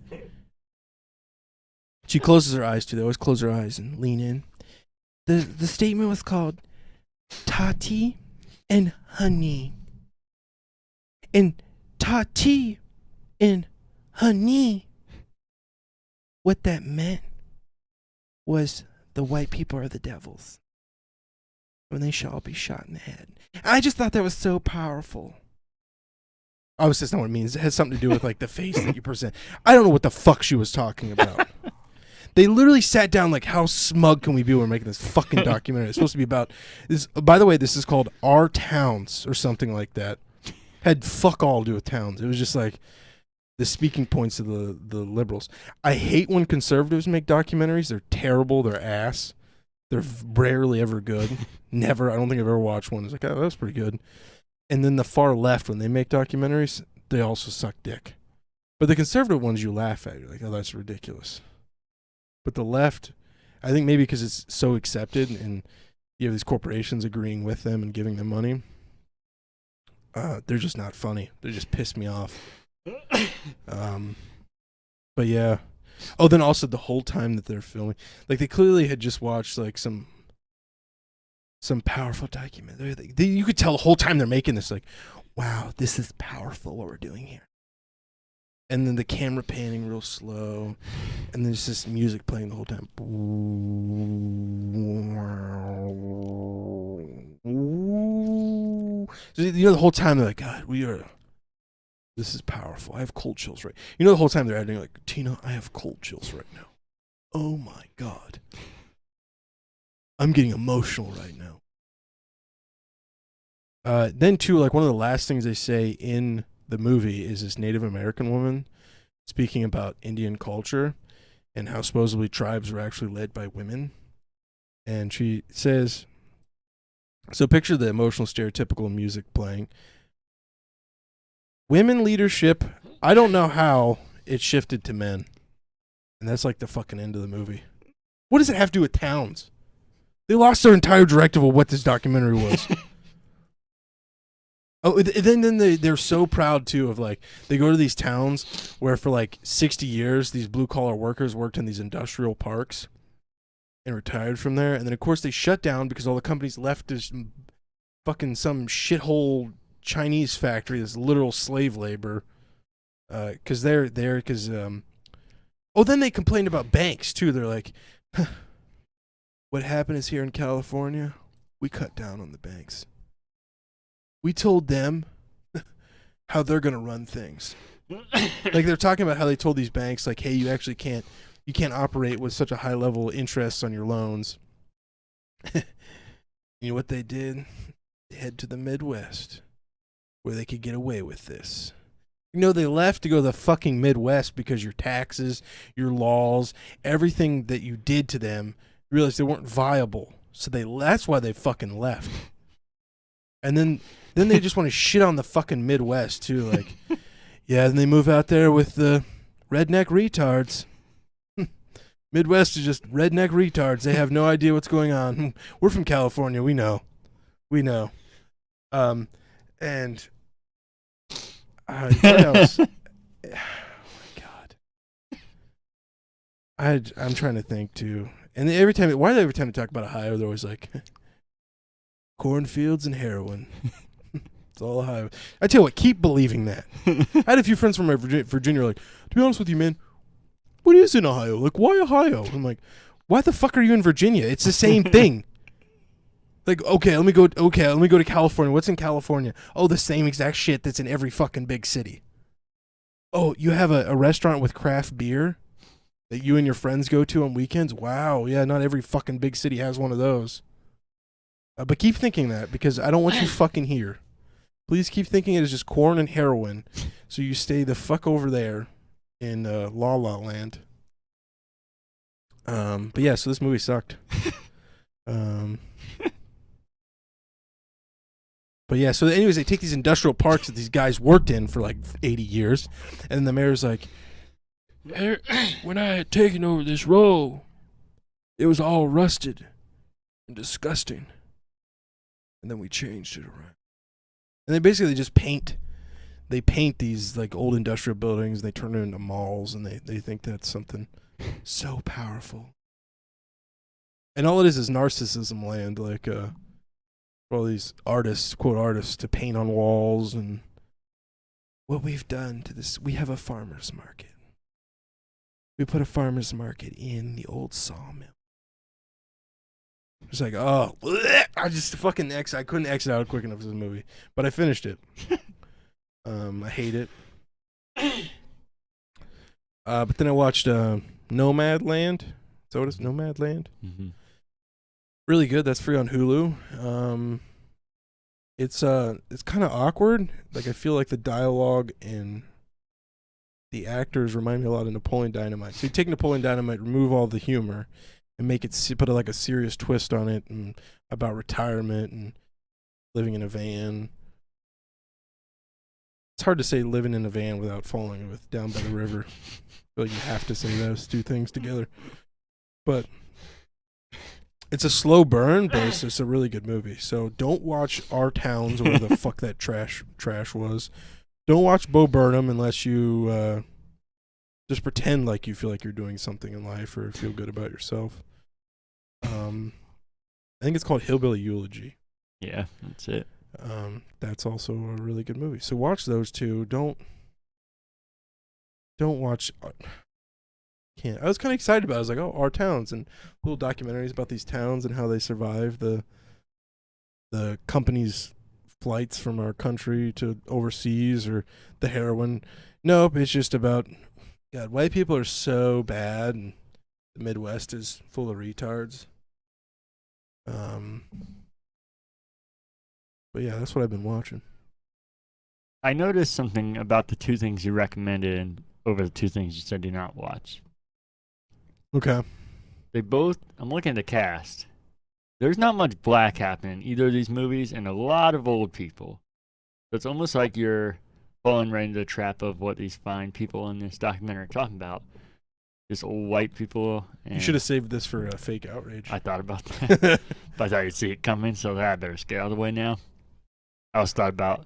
She closes her eyes too. They always close their eyes and lean in. The statement was called Tati and Honey. And Tati and Honey, what that meant was the white people are the devils. When they shall all be shot in the head. I just thought that was so powerful. Obviously, that's not what it means. It has something to do with like the face that you present. I don't know what the fuck she was talking about. They literally sat down like, how smug can we be when we're making this fucking documentary? It's supposed to be about this. By the way, this is called Our Towns or something like that. Had fuck all to do with towns. It was just like the speaking points of the liberals. I hate when conservatives make documentaries. They're terrible. They're ass. They're rarely ever good. Never. I don't think I've ever watched one. It's like, oh, that was pretty good. And then the far left, when they make documentaries, they also suck dick. But the conservative ones you laugh at. You're like, oh, that's ridiculous. But the left, I think maybe because it's so accepted and you have these corporations agreeing with them and giving them money, they're just not funny. They just piss me off. But yeah. Oh, then also the whole time that they're filming, like they clearly had just watched like some powerful documentary. You could tell the whole time they're making this, like, wow, this is powerful what we're doing here. And then the camera panning real slow, and there's this music playing the whole time. So, you know, the whole time they're like, God, this is powerful. I have cold chills right. You know, the whole time they're acting like, Tina, I have cold chills right now. Oh my God. I'm getting emotional right now. Then too, like one of the last things they say in the movie is this Native American woman speaking about Indian culture and how supposedly tribes were actually led by women. And she says, so picture the emotional stereotypical music playing. Women leadership, I don't know how it shifted to men. And that's like the fucking end of the movie. What does it have to do with towns? They lost their entire directive of what this documentary was. Oh, then they're so proud too of like, they go to these towns where for like 60 years, these blue collar workers worked in these industrial parks and retired from there. And then of course they shut down because all the companies left this fucking some shithole Chinese factory, this literal slave labor. Cause they're there cause, oh, then they complained about banks too. They're like, huh, what happened is here in California, we cut down on the banks. We told them how they're going to run things. Like they're talking about how they told these banks, like, hey, you can't operate with such a high level of interest on your loans. You know what they did? They head to the Midwest, where they could get away with this. They left to go to the fucking Midwest because your taxes, your laws, everything that you did to them, realized they weren't viable. So that's why they fucking left. And then they just want to shit on the fucking Midwest too, like, yeah, and they move out there with the redneck retards. Midwest is just redneck retards. They have no idea what's going on. We're from California. We know. And what else? Oh my god. I'm trying to think too. And every time they talk about Ohio, they're always like cornfields and heroin. It's all Ohio. I tell you what, keep believing that. I had a few friends from Virginia like, to be honest with you, man, what is in Ohio? Like, why Ohio? I'm like, why the fuck are you in Virginia? It's the same thing. Like, okay, let me go to California. What's in California? Oh, the same exact shit that's in every fucking big city. Oh, you have a restaurant with craft beer that you and your friends go to on weekends? Wow, yeah, not every fucking big city has one of those. But keep thinking that, because I don't want you fucking here. Please keep thinking it is just corn and heroin, so you stay the fuck over there in La La Land. But yeah, so this movie sucked. But yeah, so anyways, they take these industrial parks that these guys worked in for like 80 years, and then the mayor's like, when I had taken over this role, it was all rusted and disgusting. And then we changed it around. And they basically just paint these like old industrial buildings, and they turn them into malls, and they think that's something so powerful. And all it is narcissism land, like all these artists, quote artists, to paint on walls. And what we've done to this, we have a farmer's market. We put a farmer's market in the old sawmill. It's like, oh, bleh, I just fucking I couldn't exit out quick enough of this movie, but I finished it. I hate it. But then I watched Nomadland. Is that what it's Nomadland? Mm-hmm. Really good. That's free on Hulu. It's kind of awkward. Like, I feel like the dialogue and the actors remind me a lot of Napoleon Dynamite. So you take Napoleon Dynamite, remove all the humor, and make it put like a serious twist on it, and about retirement and living in a van. It's hard to say living in a van without falling with Down by the River. I feel like you have to say those two things together. But it's a slow burn, but it's just a really good movie. So don't watch Our Towns or whatever the fuck that trash was. Don't watch Bo Burnham unless you just pretend like you feel like you're doing something in life or feel good about yourself. I think it's called Hillbilly Eulogy. Yeah, that's it. That's also a really good movie. So watch those two. Don't watch. Can't. I was kind of excited about it. I was like, oh, Our Towns, and little documentaries about these towns and how they survive the company's flights from our country to overseas, or the heroin. Nope, it's just about, God, white people are so bad, and the Midwest is full of retards. But yeah, that's what I've been watching. I noticed something about the two things you recommended over the two things you said do not watch. Okay. I'm looking at the cast. There's not much black happening in either of these movies, and a lot of old people. So it's almost like you're falling right into the trap of what these fine people in this documentary are talking about. Just old white people. And You should have saved this for a fake outrage. I thought about that. But I thought you'd see it coming, so I better get out of the way now. I also thought about,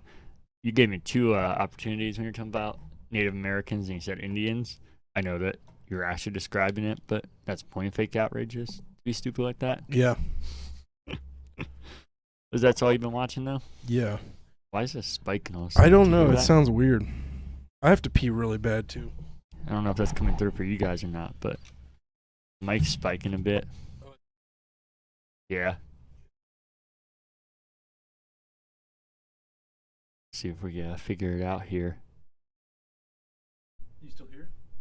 you gave me two opportunities when you're talking about Native Americans and you said Indians. I know that you're actually describing it, but that's the point of fake outrages, to be stupid like that. Yeah. Is that all you've been watching, though? Yeah. Why is this spiking all of a sudden? I don't know. It sounds weird. I have to pee really bad, too. I don't know if that's coming through for you guys or not, but Mike's spiking a bit. Yeah. See if we can figure it out here.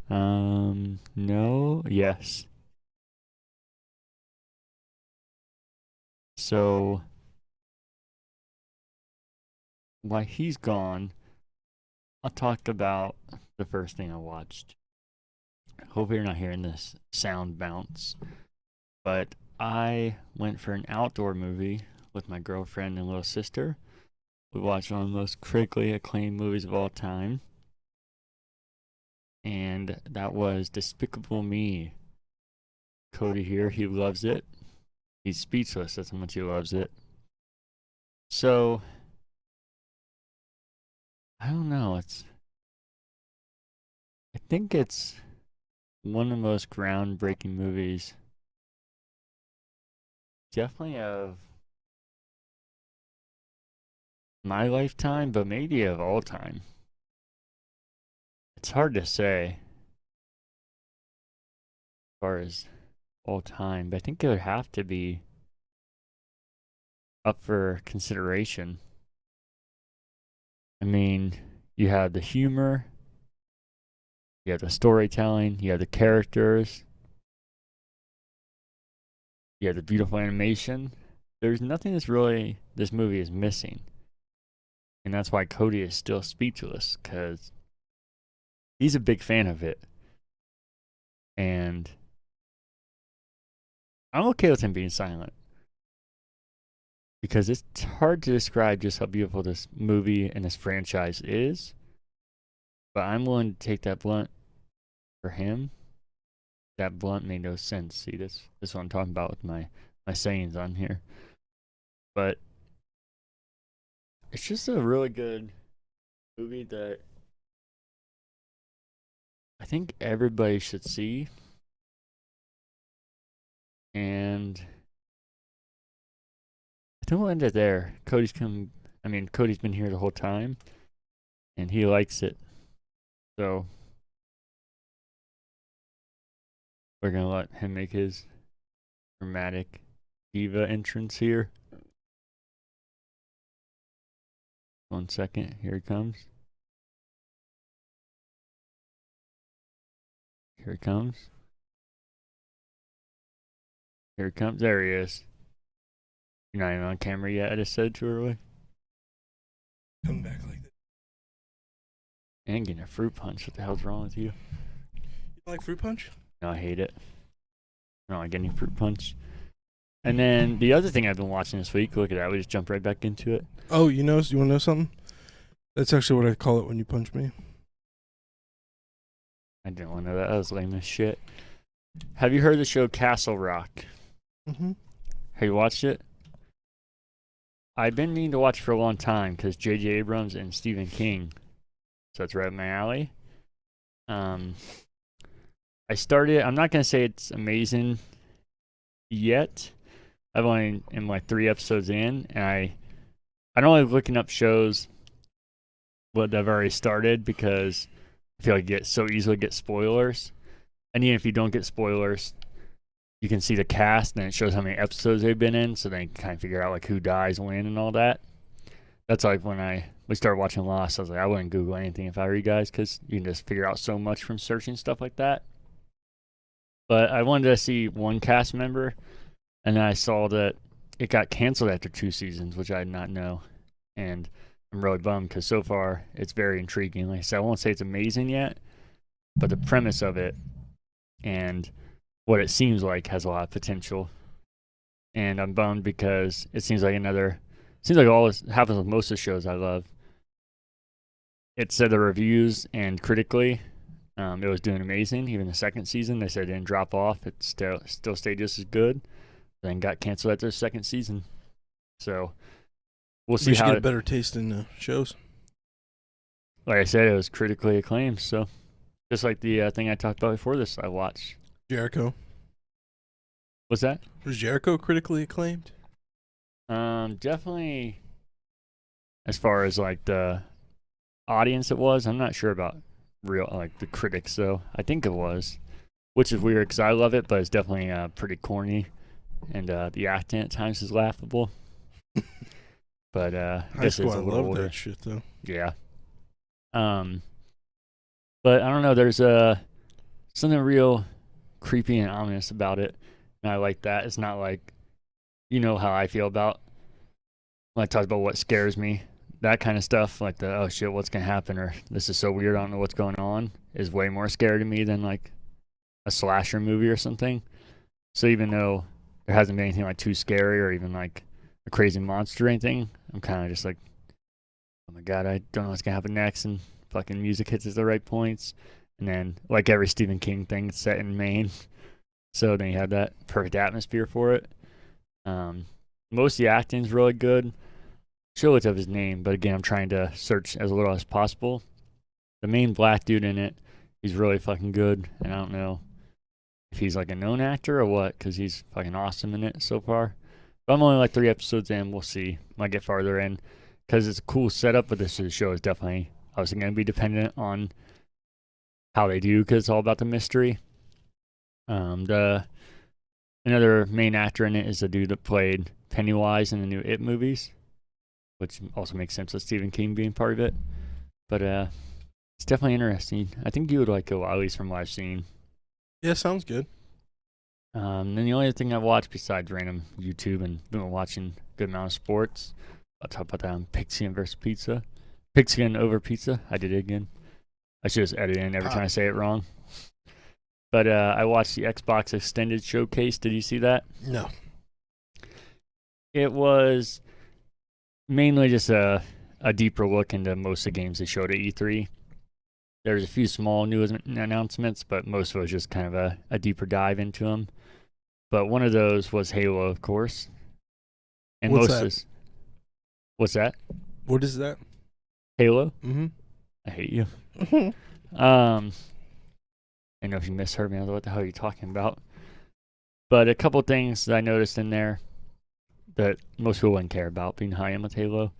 No, yes. So while he's gone, I'll talk about the first thing I watched. Hope you're not hearing this sound bounce, but I went for an outdoor movie with my girlfriend and little sister. We watched one of the most critically acclaimed movies of all time, and that was Despicable Me. Cody here, he loves it. He's speechless. That's how much he loves it. So I don't know. I think it's one of the most groundbreaking movies, definitely of my lifetime, but maybe of all time. It's hard to say as far as all time, but I think it would have to be up for consideration. I mean, you have the humor, you have the storytelling, you have the characters, you have the beautiful animation. There's nothing this movie is missing. And that's why Cody is still speechless, because he's a big fan of it. And I'm okay with him being silent, because it's hard to describe just how beautiful this movie and this franchise is. But I'm willing to take that blunt for him. That blunt made no sense. See, this is what I'm talking about with my sayings on here. But it's just a really good movie that I think everybody should see. And I think we'll end it there. Cody's been here the whole time, and he likes it. So we're gonna let him make his dramatic diva entrance here. 1 second. Here he comes. Here he comes. Here he comes. There he is. You're not even on camera yet. I just said it too early. Come back like that. And getting a fruit punch. What the hell's wrong with you? You like fruit punch? No, I hate it. I don't like any fruit punch. And then the other thing I've been watching this week, look at that, we just jumped right back into it. Oh, you want to know something? That's actually what I call it when you punch me. I didn't want to know that. That was lame as shit. Have you heard the show Castle Rock? Mm-hmm. Have you watched it? I've been meaning to watch it for a long time because J.J. Abrams and Stephen King. So it's right up my alley. I started. I'm not gonna say it's amazing yet. I've only am like 3 episodes in, and I don't like looking up shows what I've already started because I feel like you get so easily get spoilers. And even if you don't get spoilers, you can see the cast and it shows how many episodes they've been in, so then you can kind of figure out like who dies when and all that. That's like when we started watching Lost, I was like, I wouldn't Google anything if I were you guys because you can just figure out so much from searching stuff like that. But I wanted to see one cast member, and then I saw that it got canceled after 2 seasons, which I did not know. And I'm really bummed because so far it's very intriguing. Like I said, I won't say it's amazing yet, but the premise of it and what it seems like has a lot of potential. And I'm bummed because it seems like all this happens with most of the shows I love. It said the reviews and critically, it was doing amazing. Even the second season, they said it didn't drop off. It still stayed just as good. Then got canceled after the second season. So we'll see We should how get a better taste in shows. Like I said, it was critically acclaimed. So just like the thing I talked about before this, I watched. Jericho. What's that? Was Jericho critically acclaimed? Definitely. As far as like the audience, it was. I'm not sure about real like the critics though. I think it was, which is weird because I love it, but it's definitely pretty corny, and the acting at times is laughable. But High school, I love that shit though. Yeah. But I don't know. There's something real creepy and ominous about it, and I like that. It's not like how I feel about when I talk about what scares me. That kind of stuff, like the oh shit, what's gonna happen, or this is so weird, I don't know what's going on, is way more scary to me than like a slasher movie or something. So even though there hasn't been anything like too scary or even like a crazy monster or anything, I'm kind of just like, oh my god, I don't know what's gonna happen next, and fucking music hits at the right points, and then like every Stephen King thing, it's set in Maine, so then you have that perfect atmosphere for it. Most of the acting's really good. Show looked up his name, but again, I'm trying to search as little as possible. The main black dude in it, he's really fucking good, and I don't know if he's like a known actor or what, because he's fucking awesome in it so far. But I'm only like 3 episodes in. We'll see. Might get farther in, because it's a cool setup, but this show is definitely obviously going to be dependent on how they do, because it's all about the mystery. The another main actor in it is the dude that played Pennywise in the new It movies, which also makes sense with Stephen King being part of it. But it's definitely interesting. I think you would like it a lot, at least from what I've seen. Yeah, sounds good. Then the only other thing I've watched besides random YouTube and been watching a good amount of sports, I'll talk about that on Pigskin versus Pizza. Pigskin over Pizza. I did it again. I should just edit in every time I say it wrong. But I watched the Xbox Extended Showcase. Did you see that? No. It was mainly just a deeper look into most of the games they showed at E3. There's a few small new announcements, but most of it was just kind of a deeper dive into them. But one of those was Halo, of course. And What's most that? is what's that? What is that? Halo? Mm-hmm. I hate you. I know if you misheard me, I was like, what the hell are you talking about? But a couple things that I noticed in there that most people wouldn't care about, being high end with Halo.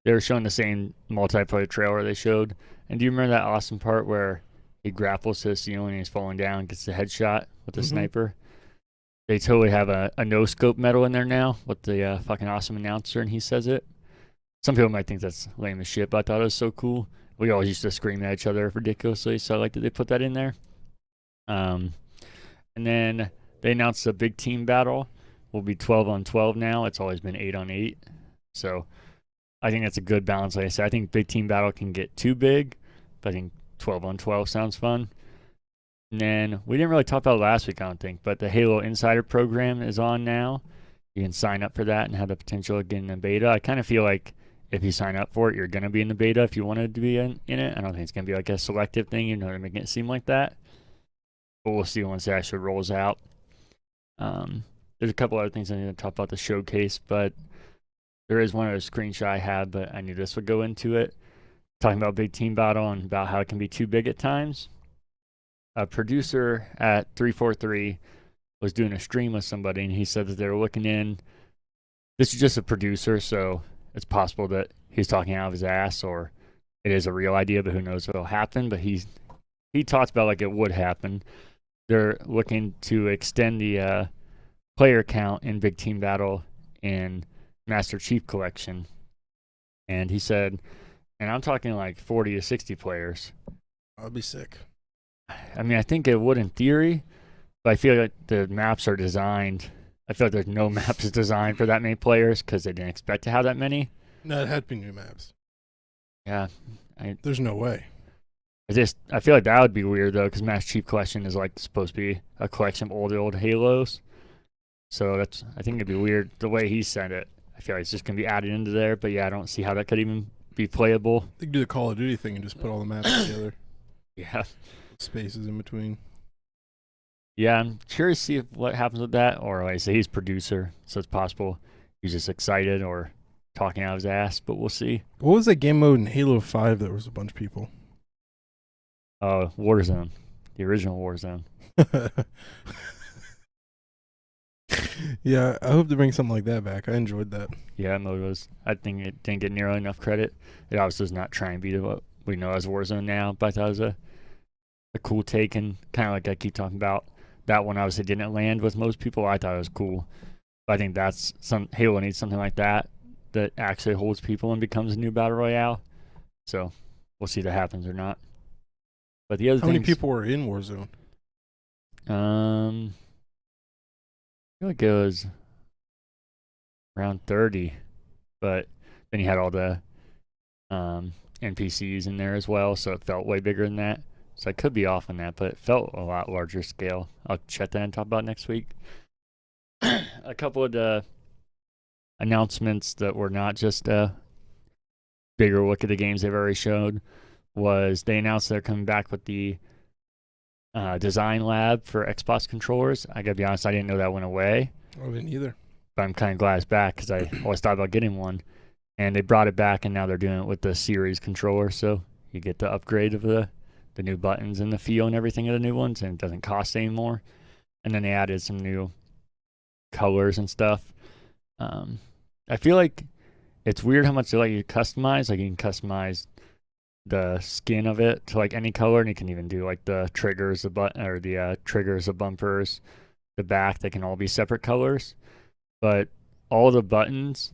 They were showing the same multiplayer trailer they showed. And do you remember that awesome part where he grapples to the ceiling and he's falling down, gets the headshot with the sniper? They totally have a no-scope medal in there now with the fucking awesome announcer, and he says it. Some people might think that's lame as shit, but I thought it was so cool. We always used to scream at each other ridiculously, so I like that they put that in there. And then they announced the big team battle will be 12 on 12 now. It's always been 8 on 8. So I think that's a good balance. Like I said, I think big team battle can get too big, but I think 12 on 12 sounds fun. And then we didn't really talk about it last week, I don't think, but the Halo Insider program is on now. You can sign up for that and have the potential of getting a beta. I kind of feel like if you sign up for it, you're going to be in the beta if you wanted to be in it. I don't think it's going to be like a selective thing, they're making it seem like that. But we'll see once it actually rolls out. There's a couple other things I need to talk about the showcase, but there is one other screenshot I had, but I knew this would go into it. Talking about big team battle and about how it can be too big at times. A producer at 343 was doing a stream with somebody, and he said that they were looking in. This is just a producer, so it's possible that he's talking out of his ass, or it is a real idea, but who knows what'll happen. But he talked about like it would happen. They're looking to extend the player count in Big Team Battle in Master Chief Collection. And he said, and I'm talking like 40 to 60 players. I'll be sick. I mean, I think it would in theory, but I feel like the maps are designed. I feel like there's no maps designed for that many players because they didn't expect to have that many. No, it had to be new maps. Yeah. There's no way. I feel like that would be weird though, because Master Chief Collection is like supposed to be a collection of old Halos. So I think it'd be weird the way he said it. I feel like it's just gonna be added into there, but yeah, I don't see how that could even be playable. They could do the Call of Duty thing and just put all the maps together. Yeah. Spaces in between. Yeah, I'm curious to see what happens with that. Or like I say, he's producer, so it's possible he's just excited or talking out of his ass, but we'll see. What was that game mode in Halo 5 that was a bunch of people? Warzone. The original Warzone. Yeah, I hope to bring something like that back. I enjoyed that. Yeah, that mode was. I think it didn't get nearly enough credit. It obviously does not try and beat what we know as Warzone now, but I thought it was a cool take, and kind of like I keep talking about, that one obviously didn't land with most people. I thought it was cool. But I think that's Halo needs something like that actually holds people and becomes a new battle royale. So we'll see if that happens or not. But the other How many people were in Warzone? I feel like it was around 30, but then you had all the NPCs in there as well, so it felt way bigger than that. So I could be off on that, but it felt a lot larger scale. I'll check that and talk about next week. A couple of the announcements that were not just a bigger look at the games they've already showed was they announced they're coming back with the design lab for Xbox controllers. I gotta be honest, I didn't know that went away. I didn't either. But I'm kind of glad it's back because I always thought about getting one. And they brought it back, and now they're doing it with the series controller, so you get the upgrade of the new buttons and the feel and everything of the new ones, and it doesn't cost anymore. And then they added some new colors and stuff. I feel like it's weird how much they let you customize. Like you can customize the skin of it to like any color, and you can even do like the triggers, the button or the triggers, the bumpers, the back. They can all be separate colors, but all the buttons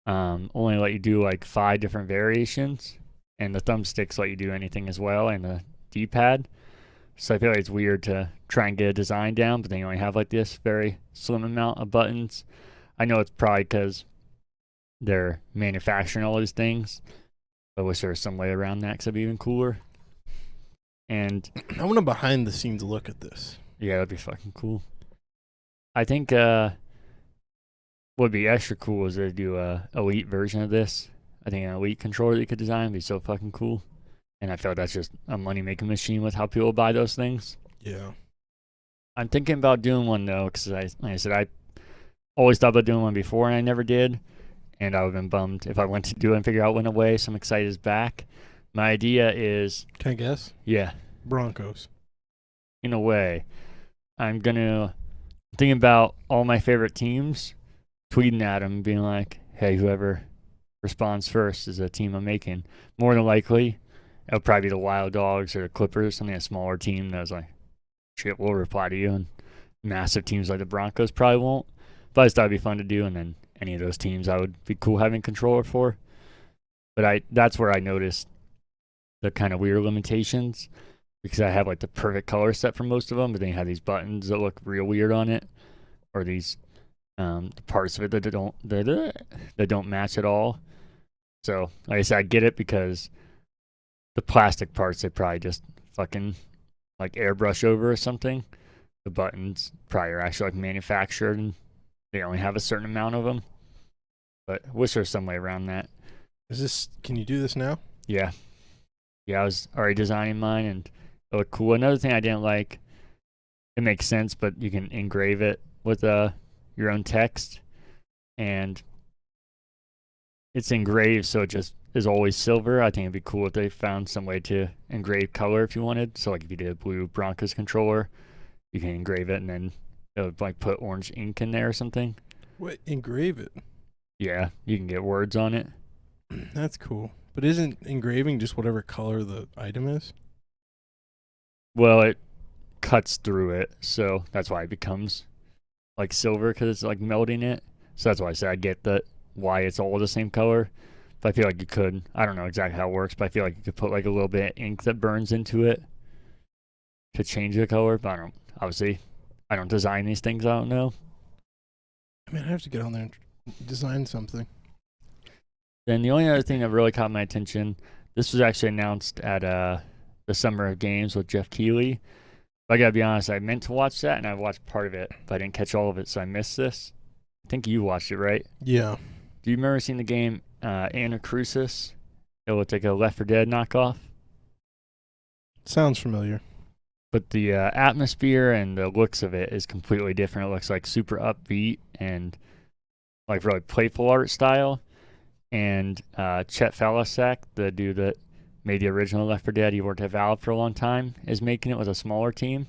only let you do like 5 different variations, and the thumbsticks let you do anything as well, and the D-pad. So I feel like it's weird to try and get a design down, but then you only have like this very slim amount of buttons. I know it's probably because they're manufacturing all these things. I wish there was some way around that because it'd be even cooler. And I want a behind the scenes look at this. Yeah, that'd be fucking cool. I think what'd be extra cool is to do a elite version of this. I think an elite controller that you could design would be so fucking cool. And I feel like that's just a money making machine with how people buy those things. Yeah. I'm thinking about doing one though, because like I said, I always thought about doing one before and I never did. And I would have been bummed if I went to do it and figure out it went away. So I'm excited it's back. My idea is. Can I guess? Yeah. Broncos. In a way. I'm thinking about all my favorite teams, tweeting at them, being like, hey, whoever responds first is a team I'm making. More than likely, it'll probably be the Wild Dogs or the Clippers, something a smaller team that was like, shit, we'll reply to you. And massive teams like the Broncos probably won't. But I just thought it'd be fun to do, and then any of those teams I would be cool having controller for. But that's where I noticed the kind of weird limitations, because I have like the perfect color set for most of them, but then you have these buttons that look real weird on it, or these parts of it that don't match at all. So like I said, I get it because the plastic parts they probably just fucking like airbrush over or something. The buttons probably are actually like manufactured and they only have a certain amount of them. But I wish there was some way around that. Can you do this now? Yeah. Yeah, I was already designing mine and it looked cool. Another thing I didn't like, it makes sense, but you can engrave it with your own text. And it's engraved, so it just is always silver. I think it'd be cool if they found some way to engrave color if you wanted. So like if you did a blue Broncos controller, you can engrave it and then it would like put orange ink in there or something. What, engrave it? Yeah, you can get words on it. That's cool. But isn't engraving just whatever color the item is? Well, it cuts through it, so that's why it becomes like silver, because it's like melting it. So that's why I said I get that why it's all the same color. But I feel like you could, I don't know exactly how it works, but I feel like you could put like a little bit of ink that burns into it to change the color. But obviously, I don't design these things, I don't know. I mean, I have to get on there and design something. Then the only other thing that really caught my attention, this was actually announced at the Summer of Games with Jeff Keighley. But I gotta be honest, I meant to watch that and I watched part of it, but I didn't catch all of it, so I missed this. I think you watched it, right? Yeah. Do you remember seeing the game Anacrusis? It looked like a Left 4 Dead knockoff. Sounds familiar. But the atmosphere and the looks of it is completely different. It looks like super upbeat and like really playful art style. And Chet Falisak, the dude that made the original Left 4 Dead, he worked at Valve for a long time, is making it with a smaller team.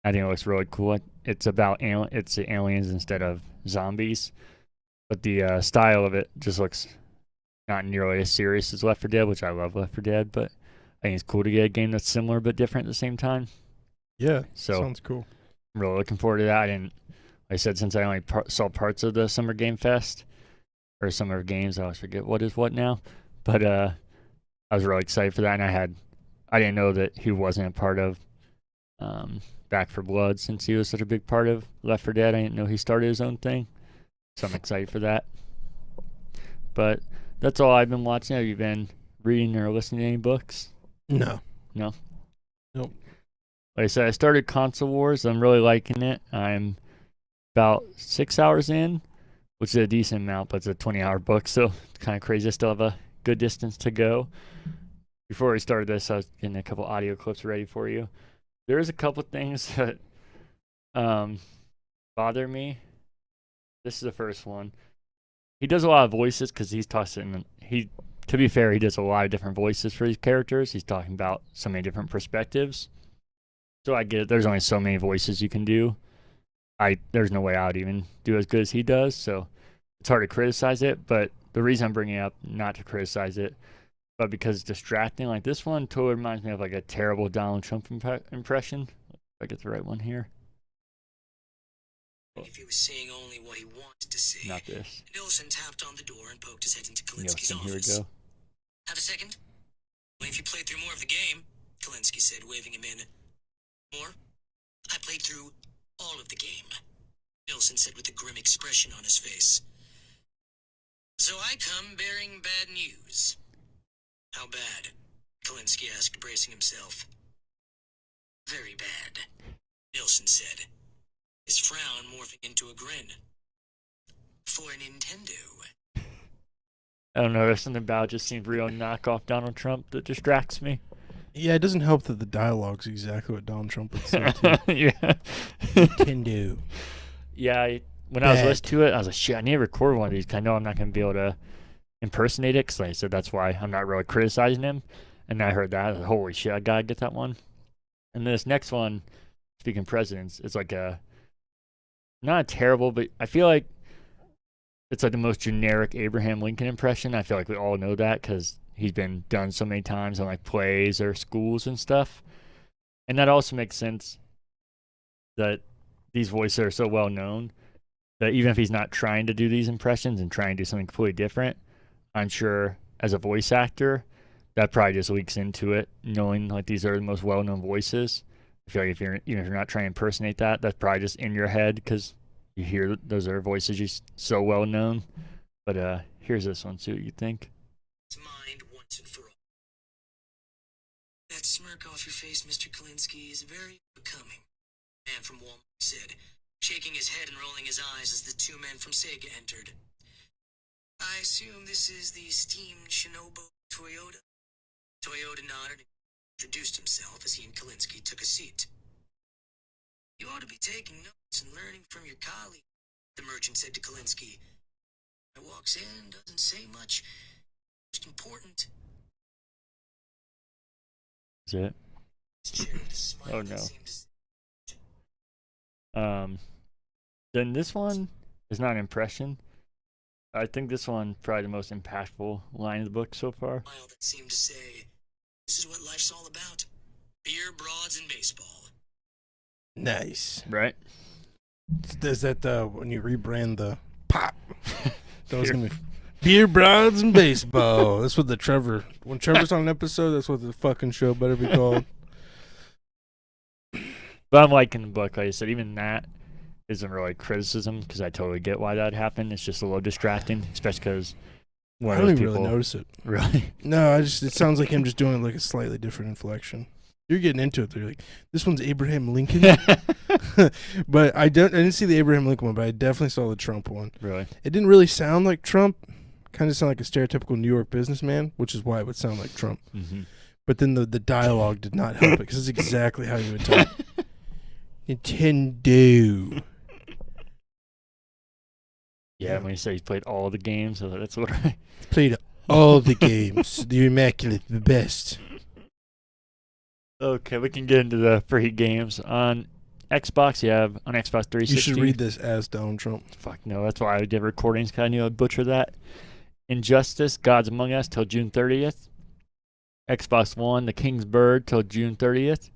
I think it looks really cool. It's about aliens instead of zombies. But the style of it just looks not nearly as serious as Left 4 Dead, which I love Left 4 Dead, but I think it's cool to get a game that's similar but different at the same time. Yeah, so sounds cool. I'm really looking forward to that. Like I said, since I only saw parts of the Summer Game Fest, or Summer Games, I always forget what is what now. But I was really excited for that, and I didn't know that he wasn't a part of Back for Blood, since he was such a big part of Left 4 Dead. I didn't know he started his own thing, so I'm excited for that. But that's all I've been watching. Have you been reading or listening to any books? No. No? Nope. Like I said, I started Console Wars. I'm really liking it. I'm about 6 hours in, which is a decent amount, but it's a 20-hour book, so it's kind of crazy. I still have a good distance to go. Before we started this, I was getting a couple audio clips ready for you. There is a couple things that bother me. This is the first one. He does a lot of voices because he's tossing. To be fair, he does a lot of different voices for these characters. He's talking about so many different perspectives. So I get it. There's only so many voices you can do. There's no way I would even do as good as he does. So it's hard to criticize it. But the reason I'm bringing it up, not to criticize it, but because it's distracting. Like this one totally reminds me of like a terrible Donald Trump impression. If I get the right one here. If he was saying only what he wanted to say. Not this. Nilsson tapped on the door and poked his head into Kalinski's Nilsson, here we office. go. Have a second? Well, if you played through more of the game, Kalinski said, waving him in. More? I played through all of the game, Nilsson said with a grim expression on his face. So I come bearing bad news. How bad? Kalinski asked, bracing himself. Very bad, Nilsson said, his frown morphing into a grin. For Nintendo. I don't know. There's something about it just seems real knockoff Donald Trump that distracts me. Yeah, it doesn't help that the dialogue's exactly what Donald Trump would say too. Yeah. Nintendo. Yeah, when I was listening to it, I was like, shit, I need to record one of these because I know I'm not going to be able to impersonate it. Because like I said, that's why I'm not really criticizing him. And I heard that. I was like, holy shit, I got to get that one. And this next one, speaking of presidents, it's like not terrible, but I feel like it's like the most generic Abraham Lincoln impression. I feel like we all know that because he's been done so many times on like plays or schools and stuff. And that also makes sense that these voices are so well known that even if he's not trying to do these impressions and trying to do something completely different, I'm sure as a voice actor, that probably just leaks into it, knowing like these are the most well-known voices. I feel like if you're not trying to impersonate that, that's probably just in your head because you hear those are voices you so well known. But here's this one, see what you think. Mind once and for all. That smirk off your face, Mr. Kalinski, is very becoming. The man from Walmart said, shaking his head and rolling his eyes as the two men from Sega entered. I assume this is the steamed Shinobu Toyota? Toyota nodded and introduced himself as he and Kalinski took a seat. You ought to be taking notes and learning from your colleague, the merchant said to Kalinski. He walks in, doesn't say much. Most important. Is it? Oh no. Then this one is not an impression. I think this one probably the most impactful line of the book so far. That seemed to say, this is what life's all about. Beer, broads, and baseball. Nice. Right? Is that when you rebrand the pop? That was gonna be beer, broads, and baseball. That's what when Trevor's on an episode, that's what the fucking show better be called. But I'm liking the book. Like I said, even that isn't really criticism because I totally get why that happened. It's just a little distracting, especially because I don't even really notice it. Really? No, it sounds like him just doing like a slightly different inflection. You're getting into it. They're like, this one's Abraham Lincoln. But I didn't see the Abraham Lincoln one, but I definitely saw the Trump one. Really? It didn't really sound like Trump. Kind of sound like a stereotypical New York businessman, which is why it would sound like Trump. Mm-hmm. But then the dialogue did not help it because it's exactly how you would talk. Nintendo. Yeah, when you say he's played all the games, so that's what I played all the games. The immaculate, the best. Okay, we can get into the free games. On Xbox, you have on Xbox 360. You should read this as Donald Trump. Fuck no, that's why I did recordings because I knew I'd butcher that. Injustice, Gods Among Us till June 30th. Xbox One, The King's Bird till June 30th.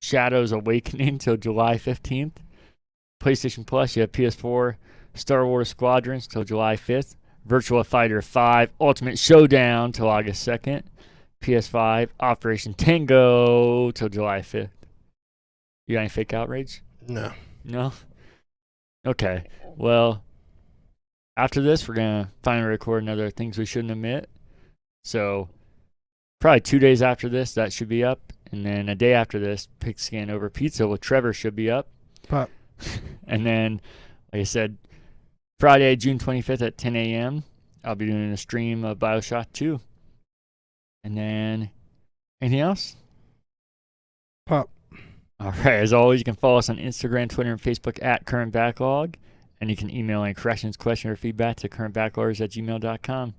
Shadows Awakening till July 15th. PlayStation Plus, you have PS4, Star Wars Squadrons till July 5th. Virtua Fighter 5 Ultimate Showdown till August 2nd. PS5, Operation Tango till July 5th. You got any fake outrage? No. No? Okay. Well, after this, we're going to finally record another Things We Shouldn't Admit. So, probably 2 days after this, that should be up. And then a day after this, Pigskin Over Pizza with Trevor should be up. Pop. And then, like I said, Friday, June 25th at 10 a.m., I'll be doing a stream of Bioshock 2. And then, anything else? Pop. All right. As always, you can follow us on Instagram, Twitter, and Facebook at Current Backlog. And you can email any corrections, questions, or feedback to currentbackloggers@gmail.com.